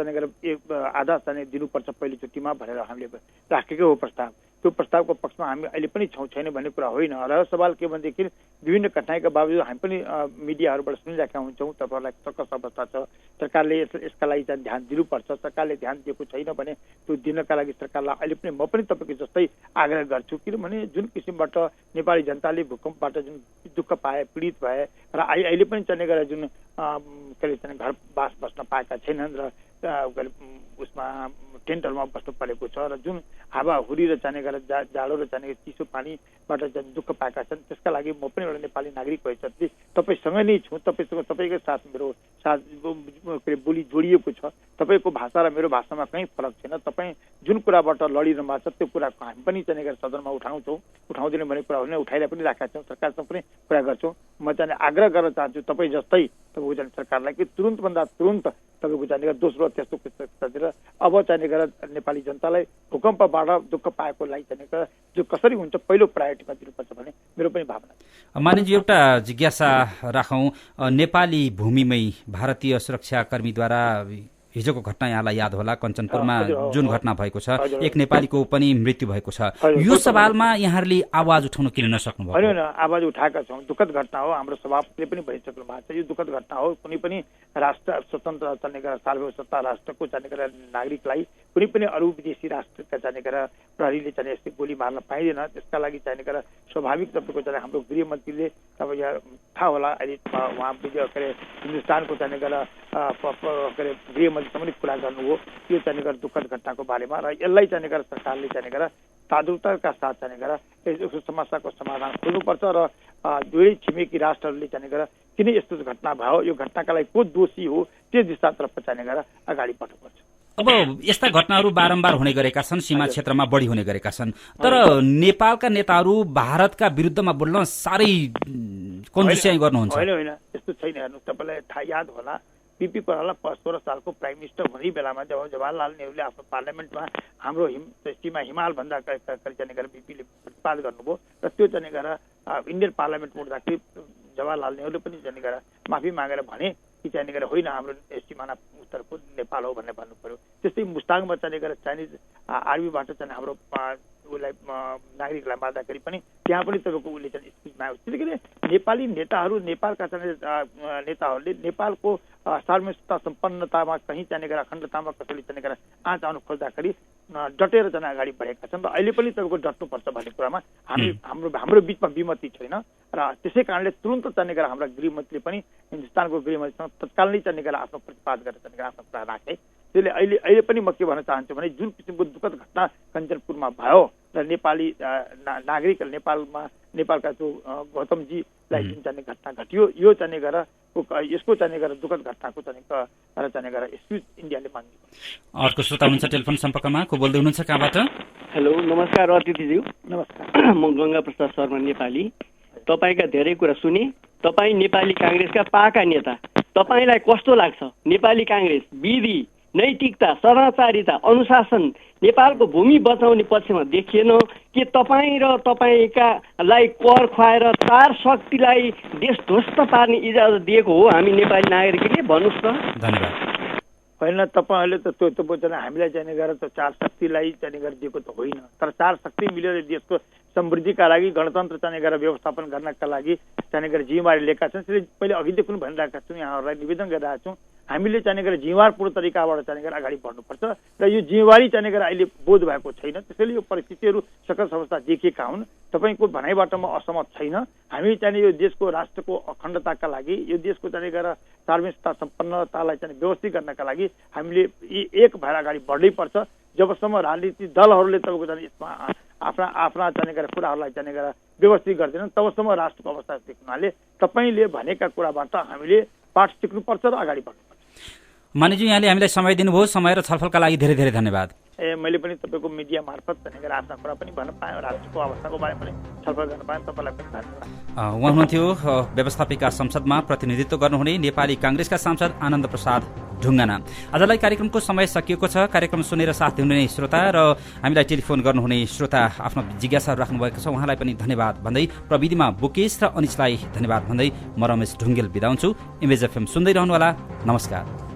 B: आधा चाहिने दिनुपर्छ पहिलोचोटिमा भनेर हामीले राखेकै हो प्रस्ताव। त्यो प्रस्तावको पक्षमा हामी अहिले पनि छौँ छैन भन्ने कुरा होइन। र सवाल के भनेदेखि विभिन्न कठिनाइका बावजुद हामी पनि मिडियाहरूबाट सुनिरहेका हुन्छौँ तपाईँहरूलाई सकस अवस्था छ, सरकारले यसका लागि चाहिँ ध्यान दिनुपर्छ। सरकारले ध्यान दिएको छैन भने त्यो दिनका लागि सरकारलाई अहिले पनि म पनि तपाईँको जस्तै आग्रह गर्छु। किनभने जुन किसिमबाट नेपाली जनताले भूकम्पबाट जुन दुःख पाए, पीडित भए र अहिले पनि चाहिने गरेर जुन के अरे चाहिँ घर बास बस्न पाएका छैनन् र उसमा टेन्टहरूमा बस्नु परेको छ र जुन हावाहुरी र चाहिने गरेर जाडो र चाहिने चिसो पानीबाट दुःख पाएका छन्, त्यसका लागि म पनि एउटा नेपाली नागरिक भइसक्छु, तपाईँसँग नै छु। तपाईँसँग तपाईँकै साथ मेरो साथ बोली जोडिएको छ। तपाईँको भाषा र मेरो भाषामा कहीँ फरक छैन। तपाईँ जुन कुराबाट लडिरहनु भएको छ त्यो कुराको हामी पनि चाहिने गरेर सदनमा उठाउँछौँ। उठाउँदैन भन्ने कुरा होइन, उठाइरहेको पनि राखेका छौँ, सरकारसँग पनि कुरा गर्छौँ। म चाहिँ आग्रह गर्न चाहन्छु तपाईँ जस्तै तपाईँको चाहिँ सरकारलाई कि तुरुन्तभन्दा तुरुन्त तपाईँको चाहिने दोस्रो त्यस्तो किस्तातिर अब चाहिने गरेर नेपाली जनतालाई भूकम्पबाट दुःख पाएको लागि चाहिने जो कसरी हुन्छ पहिलो प्रायोरिटीमा दिनुपर्छ भन्ने मेरो पनि भावना छ।
A: मानिजी एउटा जिज्ञासा राखौँ, नेपाली भूमिमै भारतीय सुरक्षाकर्मीद्वारा हिजोको घटना यहाँलाई याद होला, कञ्चनपुरमा जुन घटना भएको छ, एक नेपालीको पनि मृत्यु भएको छ। यो सवालमा यहाँहरूले आवाज उठाउन किन नसक्नु भयो?
B: होइन, आवाज उठाएका छौँ। दुःखद घटना हो, हाम्रो सभापतिले पनि भनिसक्नु भएको छ। यो दुःखद घटना हो। कुनै पनि राष्ट्र स्वतन्त्र चल्ने गरेर सार्वभौम सत्ता राष्ट्रको चल्ने गरेर नागरिकलाई कुनै पनि अरू विदेशी राष्ट्रका चाहिँ प्रहरीले चाहिँ यस्तै गोली मार्न पाइँदैन। त्यसका लागि चाहिँ स्वाभाविक तपाईँको चाहिँ हाम्रो गृहमन्त्रीले अब यहाँ थाहा होला अहिले उहाँ के अरे हिन्दुस्तानको चाहिँ गृहमन्त्रीसँग पनि कुरा गर्नुभयो यो चाहिँ दुःखद घटनाको बारेमा र यसलाई चाहिँ सरकारले चाहिँ साधुताका साथ चाहिँ यस समस्याको समाधान खोज्नुपर्छ र दुवै छिमेकी राष्ट्रहरूले चाहिँ किन यस्तो घटना भयो, यो घटनाका लागि को दोषी हो, त्यो दिशातर्फ चाहिँ अगाडि बढ्नुपर्छ।
A: अब यस्ता घटनाहरू बारम्बार हुने गरेका छन्, सीमा क्षेत्रमा बढी हुने गरेका छन्, तर नेपालका नेताहरू भारतका विरुद्धमा बोल्न साह्रै कन्जुस्याइ गर्नुहुन्छ।
B: होइन त्यस्तो छैन। हेर्नु तपाईँलाई थाहा याद होला बीपी कोइराला 16 सालको प्राइम मिनिस्टर हुने बेलामा जब जवाहरलाल नेहरूले आफ्नो पार्लियामेन्टमा हाम्रो सीमा हिमाल भन्दा बीपीले प्रतिपाद गर्नुभयो र त्यो चाहिँ इन्डियन पार्लियामेन्ट उठ्दाखेरि जवाहरलाल नेहरूले पनि चाहिँ माफी मागेर भने कि चाहिँ होइन हाम्रो सिमाना उत्तरको नेपाल हो भन्ने भन्नु पर्यो। त्यस्तै मुस्ताङमा चाहिँ चाइनिज आर्मीबाट चाहिँ हाम्रो उसलाई नागरिकलाई मार्दाखेरि पनि त्यहाँ पनि तपाईँको उसले चाहिँ स्पिच माग्यो। त्यसै गरी नेपाली नेताहरू नेपालका चाहिँ नेताहरूले नेपालको सार्वभौमिकता सम्पन्नतामा कहीँ चाहिँ अखण्डतामा कसैले चाहिँ आँच आउनु खोज्दाखेरि डटेर चाहिँ अगाडि बढेका छन् र अहिले पनि तपाईँको डट्नुपर्छ भन्ने कुरामा हाम्रो बिचमा विमति छैन र त्यसै कारणले तुरन्त चाहिँ हाम्रा गृहमन्त्रीले पनि हिन्दुस्तानको गृहमन्त्रीसँग तत्काल नै चाहिँ आफ्नो प्रतिपाद गरेर चाहिँ आफ्नो कुरा राखे। त्यसले अहिले पनि म के भन्न चाहन्छु भने जुन किसिमको दुःखद घटना कञ्चनपुरमा भयो र नेपाली नागरिक नेपालका जो गौतमजीलाई जुन चाहिँ घटना घटियो यो चाहिँ यसको चाहिँ दुःखद घटनाको चाहिँ एक्सक्युज इन्डियाले माग्नु।
A: अर्को श्रोता हुनुहुन्छ टेलिफोन सम्पर्कमा, को बोल्दै हुनुहुन्छ, कहाँबाट?
F: हेलो नमस्कार अतिथिज्यू।
B: नमस्कार,
F: म गंगा प्रसाद शर्मा नेपाली। तपाईका धेरै कुरा सुने। तपाईँ नेपाली कांग्रेसका पाका नेता, तपाईलाई कस्तो लाग्छ नेपाली कांग्रेस विधि नैतिकता सदाचारिता अनुशासन नेपालको भूमि बचाउने पक्षमा देखिएन कि तपाईँ र तपाईँकालाई कर खुवाएर चार शक्तिलाई देश ध्वस्त पार्ने इजाजत दिएको हो हामी नेपाली नागरिकले? भन्नुहोस् त।
A: धन्यवाद।
B: होइन तपाईँहरूले त त्यो हामीलाई चाहिँ गरेर त चार शक्तिलाई चाहिँ दिएको त होइन, तर चार शक्ति मिलेर देशको समृद्धिका लागि गणतन्त्र चाहिँ व्यवस्थापन गर्नका लागि चाहिँ जिम्मेवारी लिएका छन्। त्यसले पहिले अघिदेखि पनि भनिरहेका छौँ, यहाँहरूलाई निवेदन गरिरहेका छौँ हामीले चाहिँ जिम्मेवारपूर्ण तरिकाबाट चाहिँ अगाडि बढ्नुपर्छ र यो जिम्मेवारी चाहिँ अहिले बोध भएको छैन। त्यसैले यो परिस्थितिहरू सकल अवस्था देखिएका हुन्। तपाईँको भनाइबाट म असहमत छैन। हामी चाहिँ यो देशको राष्ट्रको अखण्डताका लागि यो देशको चाहिँ सार्वभौमिकता सम्पन्नतालाई चाहिँ व्यवस्थित गर्नका लागि हामीले एक भएर अगाडि बढ्नै पर्छ। जबसम्म राजनीतिक दलहरूले तपाईँको चाहिँ यसमा आफ्ना चाहिँ कुराहरूलाई चाहिँ व्यवस्थित गर्दैनन् तबसम्म राष्ट्रको अवस्था देख्नाले तपाईँले भनेका कुराबाट हामीले पाठ सिक्नुपर्छ र अगाडि बढ्नुपर्छ।
A: मानिज्यू, यहाँले हामीलाई समय दिनुभयो। समय र छलफलका लागि धेरै धेरै धन्यवाद।
B: मैले पनि तपाईँको मिडिया मार्फत चाहिँ आफ्ना कुरा पनि भन्न पाएँ, राष्ट्रको अवस्थाको बारेमा पनि छलफल गर्न पाएँ, तपाईँलाई पनि धन्यवाद।
A: उहाँ हुनुहुन्थ्यो व्यवस्थापिका संसदमा प्रतिनिधित्व गर्नुहुने नेपाली कांग्रेसका सांसद आनन्द प्रसाद ढुङ्गाना। आजलाई कार्यक्रमको समय सकिएको छ। कार्यक्रम सुनेर साथ दिनुहुने श्रोता र हामीलाई टेलिफोन गर्नुहुने श्रोता आफ्नो जिज्ञासाहरू राख्नुभएको छ, उहाँलाई पनि धन्यवाद भन्दै प्रविधिमा बुकेश र अनिसलाई धन्यवाद भन्दै म रमेश ढुङ्गेल बिदा हुन्छु। इमेज एफएम सुन्दै रहनुहोला। नमस्कार।